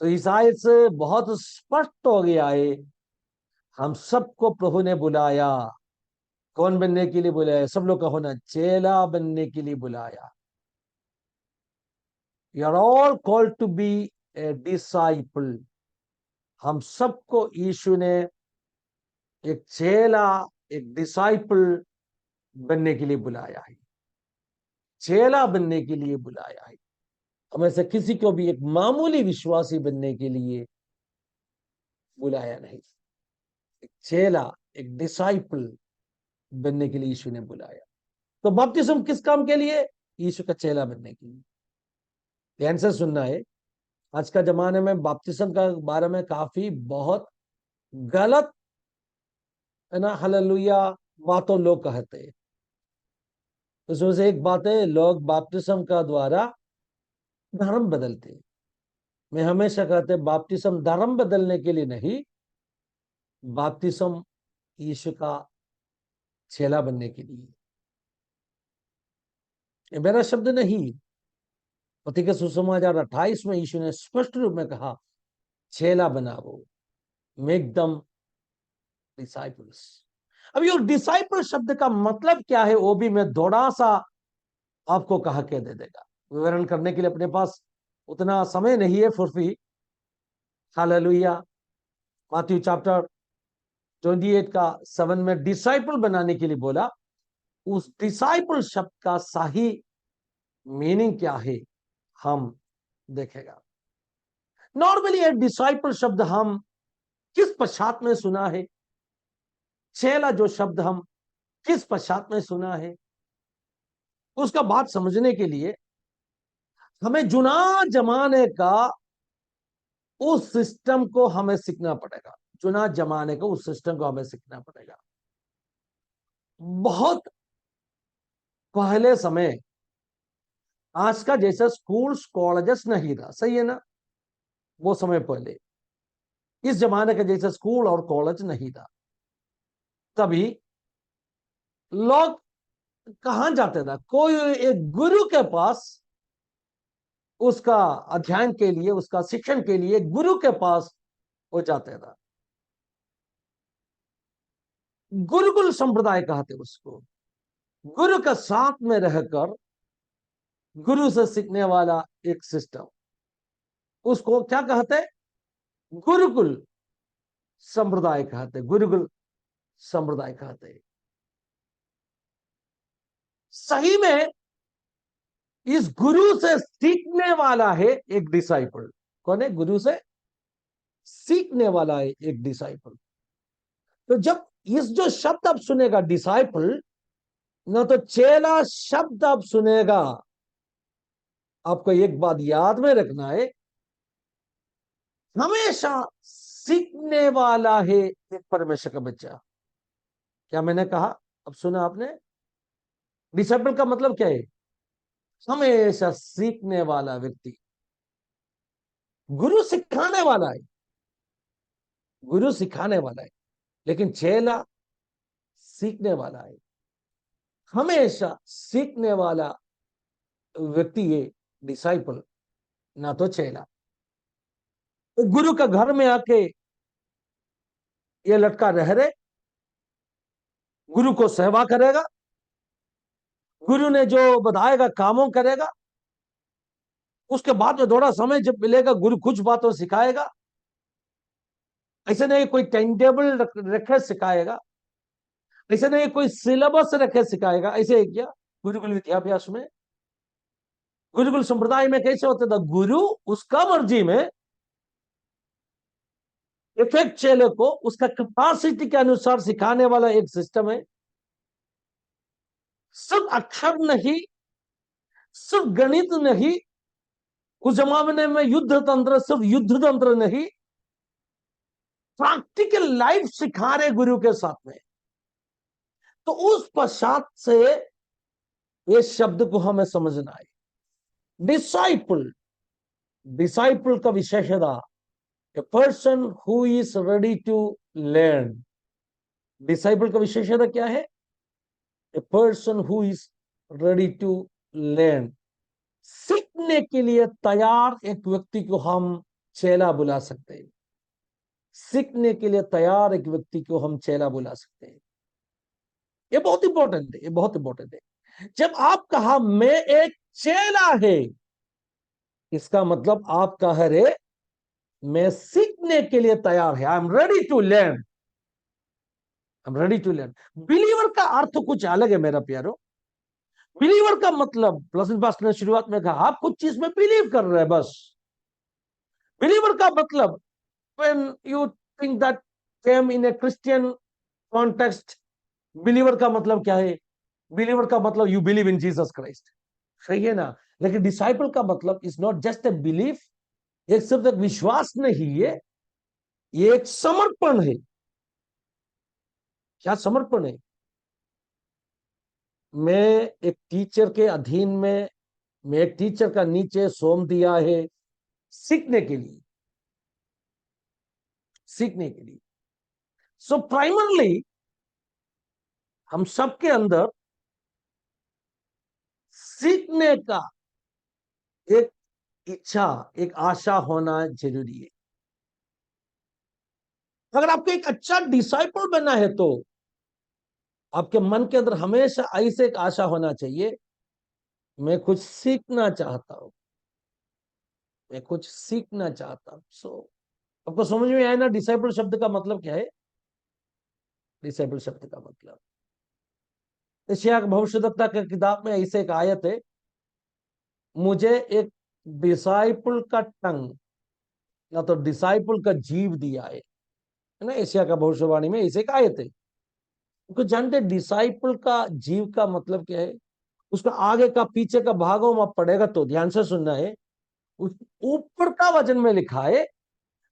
तो इस आयत से बहुत स्पष्ट हो गया है, हम सबको प्रभु ने बुलाया। कौन बनने के लिए बुलाया? सब लोग का होना, चेला बनने के लिए बुलाया। You are all called to be a disciple. हम सबको यीशु ने एक चेला, एक डिसाइपल बनने के लिए बुलाया है। चेला बनने के लिए बुलाया है। हमें से किसी को भी एक मामूली विश्वासी बनने के लिए बुलाया नहीं। एक चेला, एक डिसाइपल बनने के लिए यीशु ने बुलाया। तो बपतिस्म किस काम के लिए? यीशु का चेला बनने के लिए। ध्यान से सुनना है, आज का जमाने में बपतिस्म का बारे में काफी बहुत गलत है ना, हालेलुया बातों लोग कहते हैं। उसमें से एक बात है, लोग बपतिस्म का द्वारा धर्म बदलते हैं। मैं हमेशा कहते बपतिस्म धर्म बदलने के लिए नहीं, बपतिस्म यीशु का चेला बनने के लिए। ये मेरा शब्द नहीं, मत्ती के सुसमाचार 28 में यीशु ने स्पष्ट रूप में कहा चेला बनाओ, मेक दम डिसाइपल्स। अब ये डिसाइपल शब्द का मतलब क्या है वो भी मैं थोड़ा सा आपको कहा के दे देगा। विवरण करने के लिए अपने पास उतना समय नहीं है फुर्फी। हालेलुया। मैथ्यू चैप्टर 28 का 7 में डिसाइपल बनाने के लिए बोला। उस डिसाइपल शब्द का सही मीनिंग क्या है हम देखेगा। नॉर्मली एक डिसाइपल शब्द हम किस पश्चात में सुना है? चेला जो शब्द हम किस पश्चात में सुना है? उसका बात समझने के लिए हमें जुना जमाने का उस सिस्टम को हमें सीखना पड़ेगा। जुना जमाने का उस सिस्टम को हमें सीखना पड़ेगा। बहुत पहले समय आज का जैसा स्कूल्स कॉलेजेस नहीं था, सही है ना? वो समय पहले इस जमाने का जैसा स्कूल और कॉलेज नहीं था। तभी लोग कहां जाते थे? कोई एक गुरु के पास उसका अध्ययन के लिए, उसका शिक्षण के लिए गुरु के पास वो जाते था। गुरुकुल संप्रदाय कहते उसको। गुरु के साथ में रहकर गुरु से सीखने वाला एक सिस्टम, उसको क्या कहते? गुरुकुल संप्रदाय कहते। गुरुकुल संप्रदाय कहते। सही में इस गुरु से सीखने वाला है एक डिसाइपल। कौन है? गुरु से सीखने वाला है एक डिसाइपल। तो जब इस जो शब्द आप सुनेगा डिसाइपल, ना तो चेला शब्द आप सुनेगा, आपको एक बात याद में रखना है, हमेशा सीखने वाला है एक परमेश्वर का बच्चा। क्या मैंने कहा? अब सुना आपने? डिसाइपल का मतलब क्या है? हमेशा सीखने वाला व्यक्ति। गुरु सिखाने वाला है, गुरु सिखाने वाला है, लेकिन चेला सीखने वाला है। हमेशा सीखने वाला व्यक्ति है डिसाइपल, ना तो चेला। तो गुरु का घर में आके ये लटका रह रहे, गुरु को सेवा करेगा, गुरु ने जो बताएगा कामों करेगा। उसके बाद में थोड़ा समय जब मिलेगा गुरु कुछ बातों सिखाएगा। ऐसे नहीं कोई टाइम टेबल रखे सिखाएगा, ऐसे नहीं कोई सिलेबस रखे सिखाएगा। ऐसे क्या गुरुकुल विद्याभ्यास में गुरुकुल संप्रदाय में कैसे होता था, गुरु उसका मर्जी में इफेक्ट चेले को उसका कैपेसिटी के अनुसार सिखाने वाला एक सिस्टम है। सिर्फ अक्षर नहीं, सिर्फ गणित नहीं, उस जमाने में युद्ध तंत्र, सिर्फ युद्ध तंत्र नहीं, प्रैक्टिकल लाइफ सिखा रहे गुरु के साथ में। तो उस पश्चात से ये शब्द को हमें समझना है। डिसाइपल, डिसाइपल का विशेषता, a person who is ready to learn. Disciple का विशेषता क्या है? A person who is ready to learn. सीखने के लिए तैयार एक व्यक्ति को हम चेला बुला सकते हैं। सीखने के लिए तैयार एक व्यक्ति को हम चेला बुला सकते हैं। ये बहुत इंपॉर्टेंट है, ये बहुत इंपॉर्टेंट है। जब आप कहा मैं एक चेला है, इसका मतलब आप कह रहे मैं सीखने के लिए तैयार है। I am ready to learn, I am ready to learn. Believer का अर्थ कुछ अलग है मेरा प्यारो। बिलीवर का मतलब, प्लसेंट पास्टर ने शुरुआत में कहा, आप कुछ चीज में बिलीव कर रहे हैं बस। बिलीवर का मतलब, when you think that came in a Christian context, believer का मतलब क्या है? बिलीवर का मतलब you believe in Jesus Christ, सही है ना? लेकिन डिसाइपल का मतलब is not just a belief, एक सिर्फ एक विश्वास नहीं है, ये एक समर्पण है। क्या समर्पण है? मैं एक टीचर के अधीन में, मैं एक टीचर का नीचे सौंप दिया है सीखने के लिए, सीखने के लिए। सो प्राइमरली हम सबके अंदर सीखने का एक इच्छा, एक आशा होना जरूरी है। अगर आपको एक अच्छा डिसाइपल बनना है तो आपके मन के अंदर हमेशा ऐसे एक आशा होना चाहिए, मैं कुछ सीखना चाहता हूं, मैं कुछ सीखना चाहता हूं। सो आपको समझ में आया ना डिसाइपल शब्द का मतलब क्या है? डिसाइपल शब्द का मतलब, यशायाह की भविष्यद्वक्ता की किताब में ऐसे एक आयत है, मुझे एक डिसाइपल का टंग या तो डिसाइपल का जीव दिया है ना। यशायाह का भविष्यवाणी में ऐसे एक आयत है। तो जानते डिसाइपल का जीव का मतलब क्या है? उसका आगे का पीछे का भागों में पड़ेगा तो ध्यान से सुनना है। उस ऊपर का वचन में लिखा है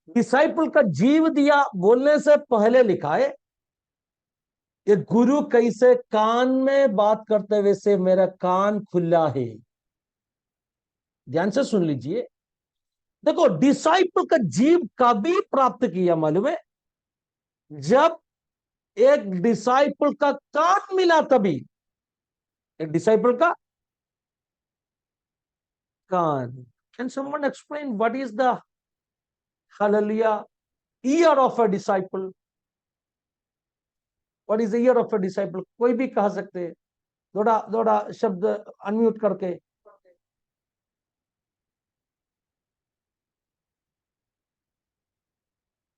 डिसाइपल का जीव दिया, बोलने से पहले लिखा है ये गुरु कैसे कान में बात करते हुए से मेरा कान खुला है। ध्यान से सुन लीजिए। देखो डिसाइपल का जीव कभी प्राप्त किया मालूम है? जब एक डिसाइपल का कान मिला, तभी। एक डिसाइपल का कान। Can someone explain what is the hallelujah ear of a disciple? What is the ear of a disciple? कोई भी कह सकते हैं, थोड़ा थोड़ा शब्द अनम्यूट करके।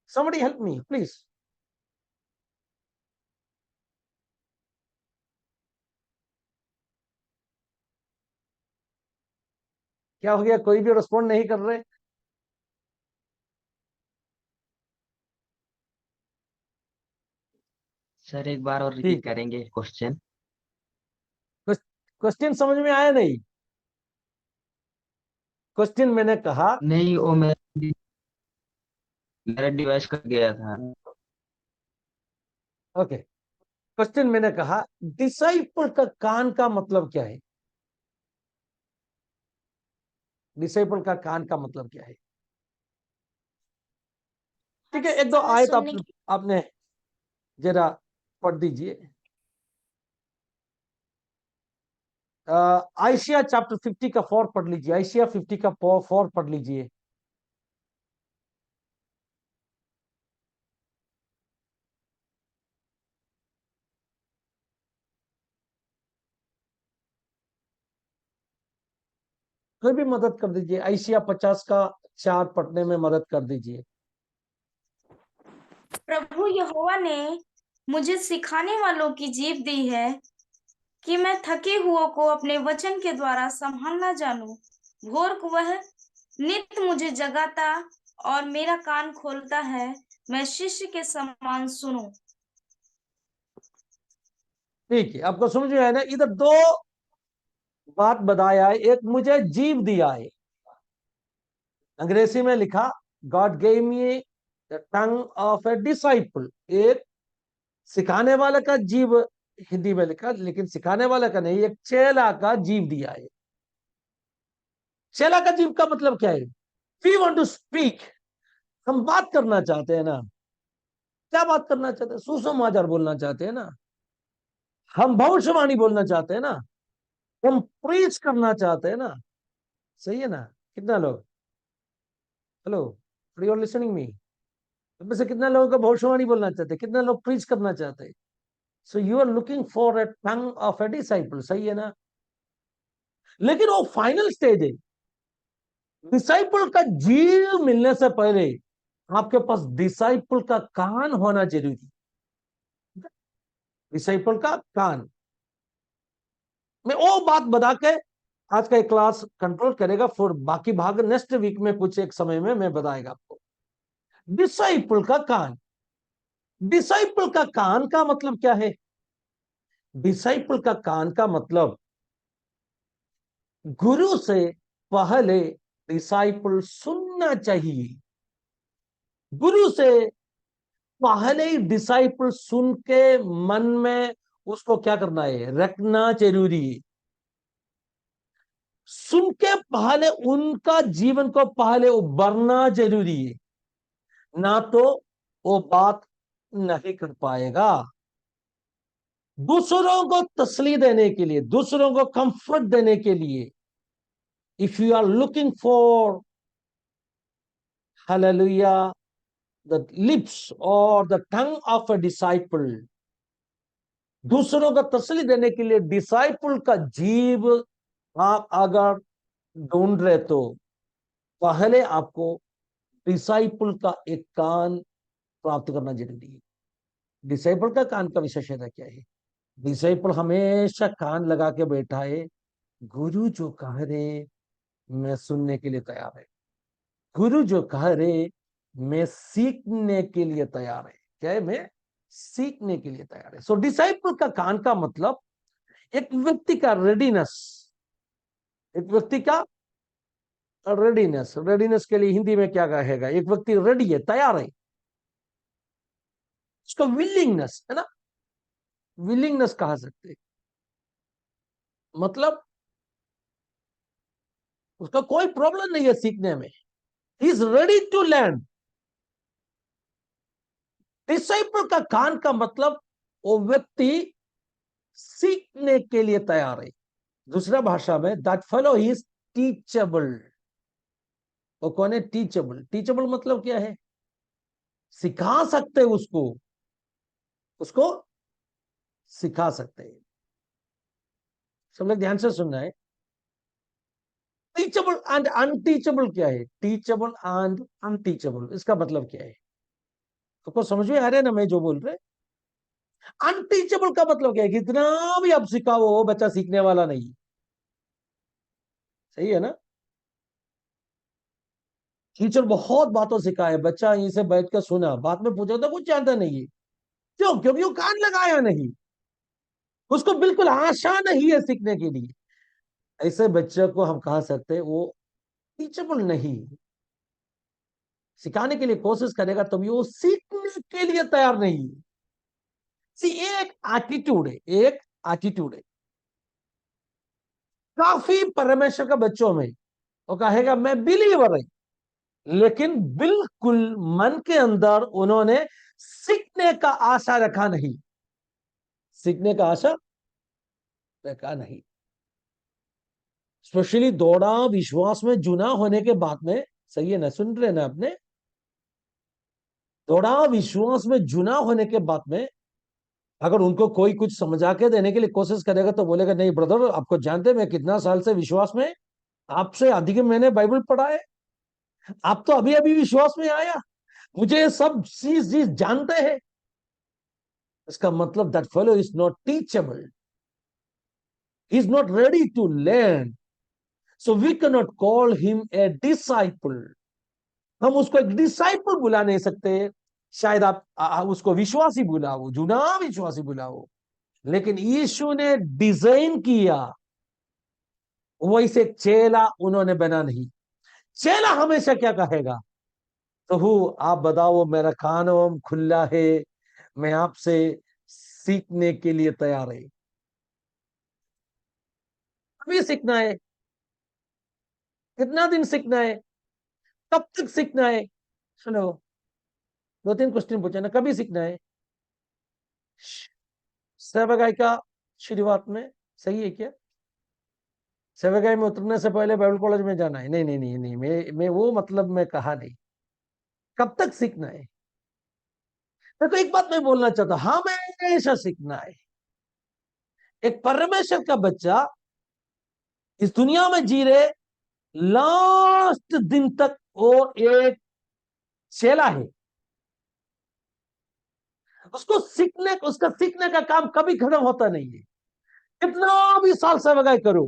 somebody help me please। क्या हो गया, कोई भी रिस्पॉन्ड नहीं कर रहे? सर एक बार और रिपीट ठीक है, करेंगे क्वेश्चन? क्वेश्चन समझ में आया नहीं? क्वेश्चन मैंने कहा, नहीं, वो मेरा डिवाइस कट गया था। ओके, क्वेश्चन मैंने कहा डिसाइपल का कान का मतलब क्या है? डिसाइपल का कान का मतलब क्या है? ठीक है, एक दो आयत आपने जरा पढ़ दीजिए। आइशिया चैप्टर 50 का 4 पढ़ लीजिए। आइशिया 50 का 4 पढ़ लीजिए। कोई भी मदद कर दीजिए, आइशिया 50 का 4 पढ़ने में मदद कर दीजिए। प्रभु यहोवा ने मुझे सिखाने वालों की जीभ दी है कि मैं थके हुओं को अपने वचन के द्वारा संभालना जानूं। भोर को वह नित्य मुझे जगाता और मेरा कान खोलता है, मैं शिष्य के समान सुनूं। ठीक है, आपको समझ में आया ना? इधर दो बात बताया है। एक, मुझे जीव दिया है, अंग्रेजी में लिखा God gave me the tongue of a disciple. एक सिखाने वाले का जीव हिंदी में लिखा, लेकिन सिखाने वाले का नहीं, एक चेला का जीव दिया है। चेला का जीव का मतलब क्या है? वी वांट टू स्पीक, हम बात करना चाहते हैं ना। क्या बात करना चाहते हैं? सुसमाचार बोलना चाहते हैं ना, हम भविष्यवाणी बोलना चाहते हैं ना, हम प्रीच करना चाहते हैं ना। सही है ना? कितना लोग, hello, you are listening me? में से कितना लोगों का भविष्यवाणी बोलना चाहते हैं? कितना लोग प्रीच करना चाहते हैं? So you are looking for a tongue of a disciple. सही है ना? लेकिन वो फाइनल स्टेज है। डिसाइपल का जीव मिलने से पहले आपके पास डिसाइपल का कान होना जरूरी। डिसाइपल का कान, मैं वो बात बता के आज का एक क्लास कंट्रोल करेगा, फिर बाकी भाग नेक्स्ट वीक में कुछ एक समय में मैं बताएगा आपको। डिसाइपल का कान, डिसाइपल का कान का मतलब क्या है? डिसाइपल का कान का मतलब गुरु से पहले डिसाइपल सुनना चाहिए। गुरु से पहले ही डिसाइपल सुन के मन में उसको क्या करना है? रखना जरूरी है। सुन के पहले उनका जीवन को पहले उभरना जरूरी है, ना तो वो बात नहीं कर पाएगा। दूसरों को तसल्ली देने के लिए, दूसरों को कंफर्ट देने के लिए, if you are looking for hallelujah the lips और the tongue of a disciple, दूसरों को तसल्ली देने के लिए डिसाइपल का जीव आप अगर ढूंढ रहे तो पहले आपको डिसाइपल का एक कान प्राप्त करना जरूरी है। डिसाइपल का कान का विशेषता क्या है? डिसाइपल हमेशा कान लगा के बैठा है, गुरु जो कह रहे मैं सुनने के लिए तैयार है, गुरु जो कह रहे मैं सीखने के लिए तैयार है। क्या है? मैं सीखने के लिए तैयार है। सो डिसाइपल का कान का मतलब एक व्यक्ति का रेडीनेस, एक व्यक्ति का रेडीनेस। रेडीनेस के लिए हिंदी में क्या कहेगा? एक व्यक्ति रेडी है, तैयार है। उसका विलिंगनेस है ना, विलिंगनेस कहा सकते हैं। मतलब उसका कोई प्रॉब्लम नहीं है सीखने में, he is ready to learn. Disciple का कान का मतलब वो व्यक्ति सीखने के लिए तैयार है। दूसरा भाषा में दैट फेलो इज टीचेबल। वो कौन है? टीचेबल। टीचेबल मतलब क्या है? सिखा सकते हैं उसको, उसको सिखा सकते हैं। सब लोग ध्यान से सुनना है। टीचेबल एंड अनटीचेबल क्या है? टीचेबल एंड अनटीचेबल, इसका मतलब क्या है? आपको समझ में आ रहा है ना मैं जो बोल रहे? अनटीचेबल का मतलब क्या है? कितना भी आप सिखाओ वो बच्चा सीखने वाला नहीं। सही है ना? टीचर बहुत बातों सिखाए, बच्चा यहीं से बैठ कर सुना, बाद में पूछा तो कुछ जानता नहीं है। क्यों? क्योंकि वो कान लगाया नहीं, उसको बिल्कुल आशा नहीं है सीखने के लिए। ऐसे बच्चे को हम कह सकते हैं वो टीचेबल नहीं। सिखाने के लिए कोशिश करेगा तभी वो सीखने के लिए तैयार नहीं। सी, एक एटीट्यूड है, एक एटीट्यूड है। काफी परमेश्वर का बच्चों में वो कहेगा मैं बिलीवर है, लेकिन बिल्कुल मन के अंदर उन्होंने सीखने का आशा रखा नहीं, सीखने का आशा रखा नहीं। स्पेशली दौड़ा विश्वास में जुना होने के बाद में, सही है ना? सुन रहे ना आपने? दौड़ा विश्वास में जुना होने के बाद में अगर उनको कोई कुछ समझा के देने के लिए कोशिश करेगा तो बोलेगा नहीं ब्रदर, आपको जानते मैं कितना साल से विश्वास में, आपसे अधिक मैंने बाइबल पढ़ा है, आप तो अभी अभी विश्वास में आया, मुझे सब चीज चीज जानते हैं। इसका मतलब that fellow is not teachable, he is not ready to learn. So we can not call him a disciple. हम उसको एक डिसाइपल बुला नहीं सकते। शायद आप उसको विश्वासी बुलाओ, जुना विश्वासी बुलाओ, लेकिन यीशु ने डिजाइन किया, वैसे चेला उन्होंने बना नहीं। चेला हमेशा क्या कहेगा? प्रभु आप बताओ, मेरा कान खुला है, मैं आपसे सीखने के लिए तैयार है। अभी सीखना है, कितना दिन सीखना है, कब तक सीखना है? सुनो, 2-3 क्वेश्चन पूछे ना, कभी सीखना है? सेवकाई का शुरुआत में सही है क्या? सेवकाई में उतरने से पहले बाइबल कॉलेज में जाना है? नहीं नहीं नहीं नहीं, मैं वो मतलब मैं कहा नहीं। कब तक सीखना है? देखो एक बात मैं बोलना चाहता हूं, हमेशा सीखना है। एक परमेश्वर का बच्चा इस दुनिया में जी रहे लास्ट दिन तक वो एक चेला है। उसका सीखने का काम कभी खत्म होता नहीं है। कितना भी साल सेवकाई करो,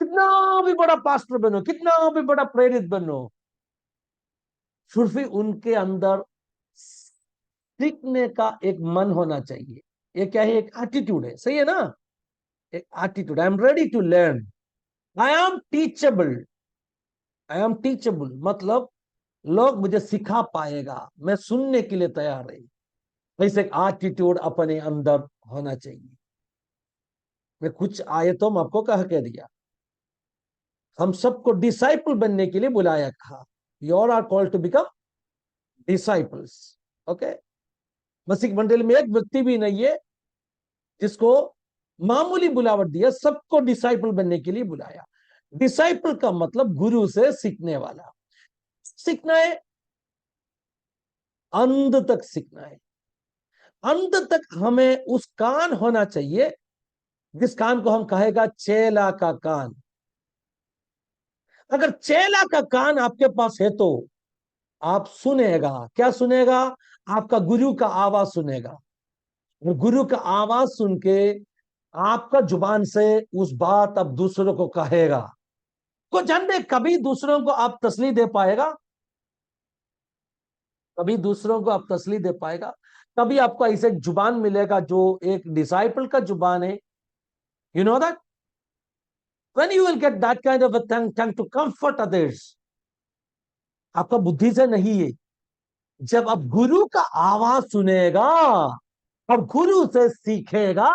कितना भी बड़ा पास्टर बनो, कितना भी बड़ा प्रेरित बनो, फिर भी उनके अंदर सीखने का एक मन होना चाहिए। ये क्या है? एक एटीट्यूड है, सही है ना? एक attitude, I am ready to learn, I am teachable. I am teachable मतलब लोग मुझे सिखा पाएगा, मैं सुनने के लिए तैयार है। वैसे एक एटीट्यूड अपने अंदर होना चाहिए। मैं कुछ आयतों में आपको कह के दिया, हम सबको डिसाइपल बनने के लिए बुलाया था। You all are called to become disciples. Okay, Masih मंडल में एक व्यक्ति भी नहीं है जिसको मामूली बुलावट दिया, सबको डिसाइपल बनने के लिए बुलाया। डिसाइपल का मतलब गुरु से सीखने वाला। सीखना है, अंत तक सीखना है। अंत तक हमें उस कान होना चाहिए जिस कान को हम कहेगा चेला का कान। अगर चेला का कान आपके पास है तो आप सुनेगा। क्या सुनेगा? आपका गुरु का आवाज सुनेगा। और गुरु का आवाज सुन के आपका जुबान से उस बात अब दूसरों को कहेगा। को जानते, कभी दूसरों को आप तसल्ली दे पाएगा? कभी दूसरों को आप तसल्ली दे पाएगा? कभी आपको ऐसे जुबान मिलेगा जो एक डिसाइपल का जुबान है? You know that when you will get that kind of a tongue to comfort others, आपका बुद्धि से नहीं है। जब आप गुरु का आवाज सुनेगा और गुरु से सीखेगा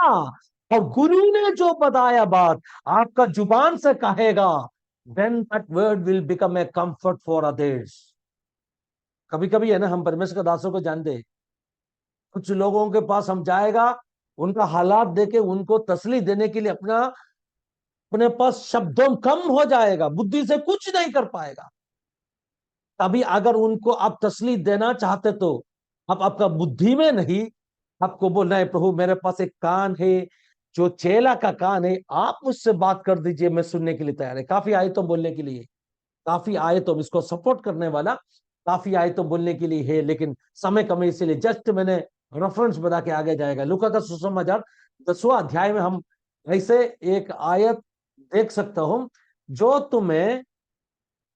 और गुरु ने जो बताया बात आपका जुबान से कहेगा, then that word will become a comfort for others। कभी कभी है ना, हम परमेश्वर के दासों को जानते, कुछ लोगों के पास हम जाएगा, उनका हालात देके उनको तसल्ली देने के लिए अपने पास शब्दों कम हो जाएगा, बुद्धि से कुछ नहीं कर पाएगा। तभी अगर उनको आप तसल्ली देना चाहते तो आप आपका बुद्धि में नहीं, आपको बोलना है प्रभु मेरे पास एक कान है जो चेला का कान है, आप मुझसे बात कर दीजिए, मैं सुनने के लिए तैयार है। काफी आए तो बोलने के लिए, काफी आए तो इसको सपोर्ट करने वाला, काफी आए तो बोलने के लिए है, लेकिन समय कम है, इसीलिए जस्ट मैंने रेफरेंस बना के आगे जाएगा। लूका का सुसमाचार 10वां अध्याय में हम ऐसे एक आयत देख सकता हूं, जो तुम्हें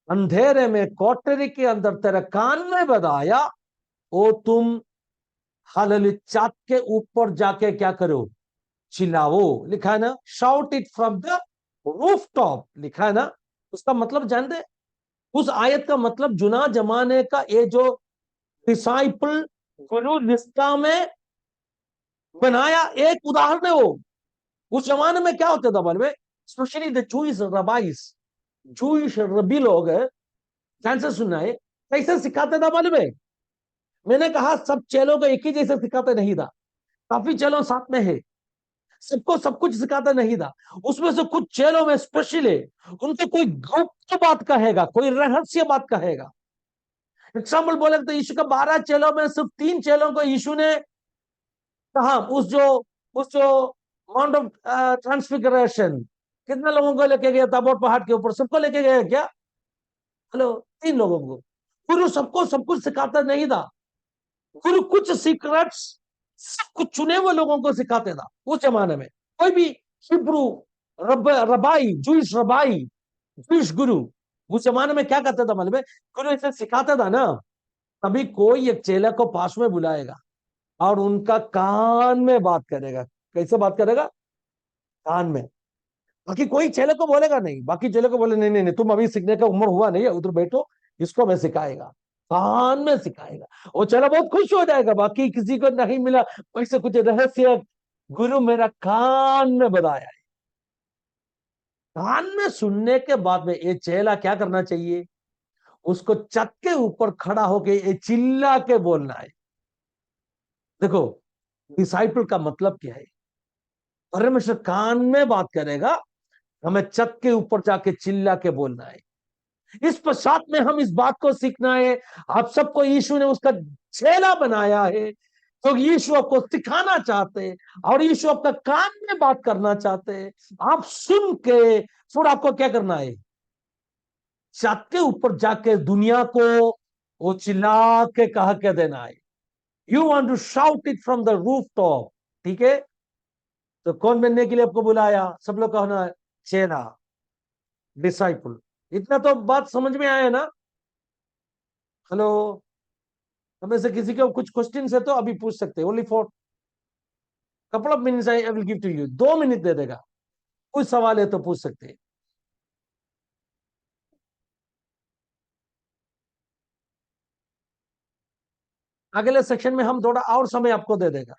अंधेरे में कोठरी के अंदर तेरे कान में बताया, वो तुम हालेलुया छत के ऊपर जाके क्या करो? चिल्लाओ। लिखा है ना, shout it from the roof top, लिखा है ना। उसका मतलब जानते, उस आयत का मतलब जुना जमाने का ये जो डिसाइपल गुरु रिश्ता में बनाया एक उदाहरण है वो। उस जमाने में क्या होता था मालूम है? स्पेशली द जूइश रबाइस, जूइश रबी लोग ध्यान से सुनना है, कैसे सिखाते था मालूम है? मैंने कहा सब चेलों को एक ही जैसे सिखाते नहीं था, काफी चेलों साथ में है, सबको सब कुछ सिखाता नहीं था। उसमें से कुछ चेलों में स्पेशली उनके कोई गुप्त बात कहेगा, कोई रहस्य बात कहेगा। एग्जाम्पल बोले तो यीशु का 12 चेलों में सिर्फ 3 चेलों को यीशु ने कहा, उस जो माउंट ऑफ ट्रांसफिगरेशन, कितने लोगों को लेके गया ताबोर पहाड़ के ऊपर? सबको लेके गया क्या? हेलो, 3 लोगों को। गुरु सबको सब कुछ सिखाता नहीं था। गुरु कुछ सीक्रेट्स सब कुछ चुने हुए लोगों को सिखाते था उस जमाने में। कोई भी हिब्रू रबाई, जूइश गुरु उस जमाने में क्या करता था मालूम है? गुरु इसे सिखाता था ना, तभी कोई एक चेला को पास में बुलाएगा और उनका कान में बात करेगा। कैसे बात करेगा? कान में। बाकी कोई चेले को बोलेगा नहीं, बाकी चेले को बोले नहीं नहीं नहीं, तुम अभी सीखने का उम्र हुआ नहीं है, उधर बैठो, इसको मैं सिखाएगा, कान में सिखाएगा। वो चेला बहुत खुश हो जाएगा, बाकी किसी को नहीं मिला वैसे कुछ रहस्य गुरु मेरा कान में बताया है। कान में सुनने के बाद में ये चेला क्या करना चाहिए? उसको छत के ऊपर खड़ा होके ये चिल्ला के बोलना है। देखो, डिसाइपल का मतलब क्या है? परमेश्वर कान में बात करेगा, हमें छत के ऊपर जाके चिल्ला के बोलना है। इस पश्चात में हम इस बात को सीखना है, आप सबको यीशु ने उसका चेला बनाया है, तो यीशु आपको सिखाना चाहते हैं और यीशु आपका कान में बात करना चाहते हैं। आप सुन के फिर आपको क्या करना है? छत के ऊपर जाके दुनिया को वो चिल्ला के कहा के देना है। You want to shout it from the roof top. ठीक है, तो कौन बनने के लिए आपको बुलाया? सब लोग कहना है चेला, डिसाइपल। इतना तो बात समझ में आया ना? हेलो, हमें से किसी को कुछ क्वेश्चन है तो अभी पूछ सकते हैं। Only for couple of minutes I will give to you. 2 minute दे देगा, कुछ सवाल है तो पूछ सकते हैं। अगले सेक्शन में हम थोड़ा और समय आपको दे देगा,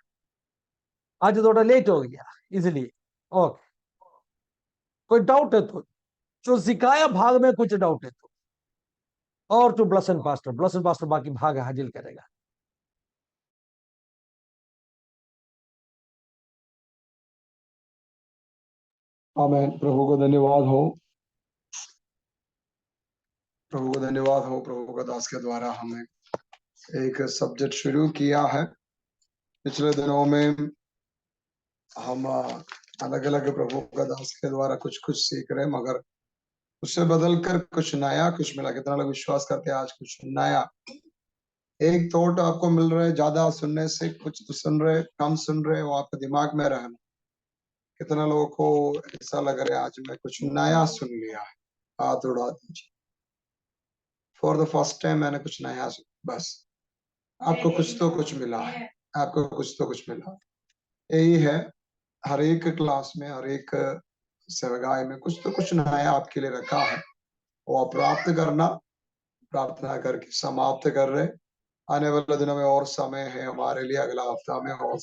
आज थोड़ा लेट हो गया इसलिए। ओके, कोई डाउट है तो, जो सिखाया भाग में कुछ डाउट है तो, और टू ब्लसन पास्टर बाकी भाग हाजिर करेगा। आमेन। प्रभु को धन्यवाद हो, प्रभु को धन्यवाद हो। प्रभु का दास के द्वारा हमें एक सब्जेक्ट शुरू किया है। पिछले दिनों में हम अलग अलग प्रभु का दास के द्वारा कुछ कुछ सीख रहे, मगर उससे बदल कर कुछ नया कुछ मिला। कितना लोग विश्वास करते हैं आज कुछ नया एक थॉट आपको मिल रहा है? ज्यादा सुनने से कुछ तो सुन रहे, कम सुन रहे, वो आपके दिमाग में रहना। कितना लोगों को ऐसा लग रहा है आज मैं कुछ नया सुन लिया है? हाथ उड़ा दीजिए। फॉर द फर्स्ट टाइम मैंने कुछ नया सुना। बस आपको कुछ तो कुछ मिला है, आपको कुछ तो कुछ मिला। यही है, हर एक क्लास में, हर एक सेवगाई में कुछ तो कुछ नया आपके लिए रखा है, वो आप प्राप्त करना। प्रार्थना करके समाप्त कर रहे। आने वाले दिनों में और समय है हमारे लिए, अगला हफ्ता में और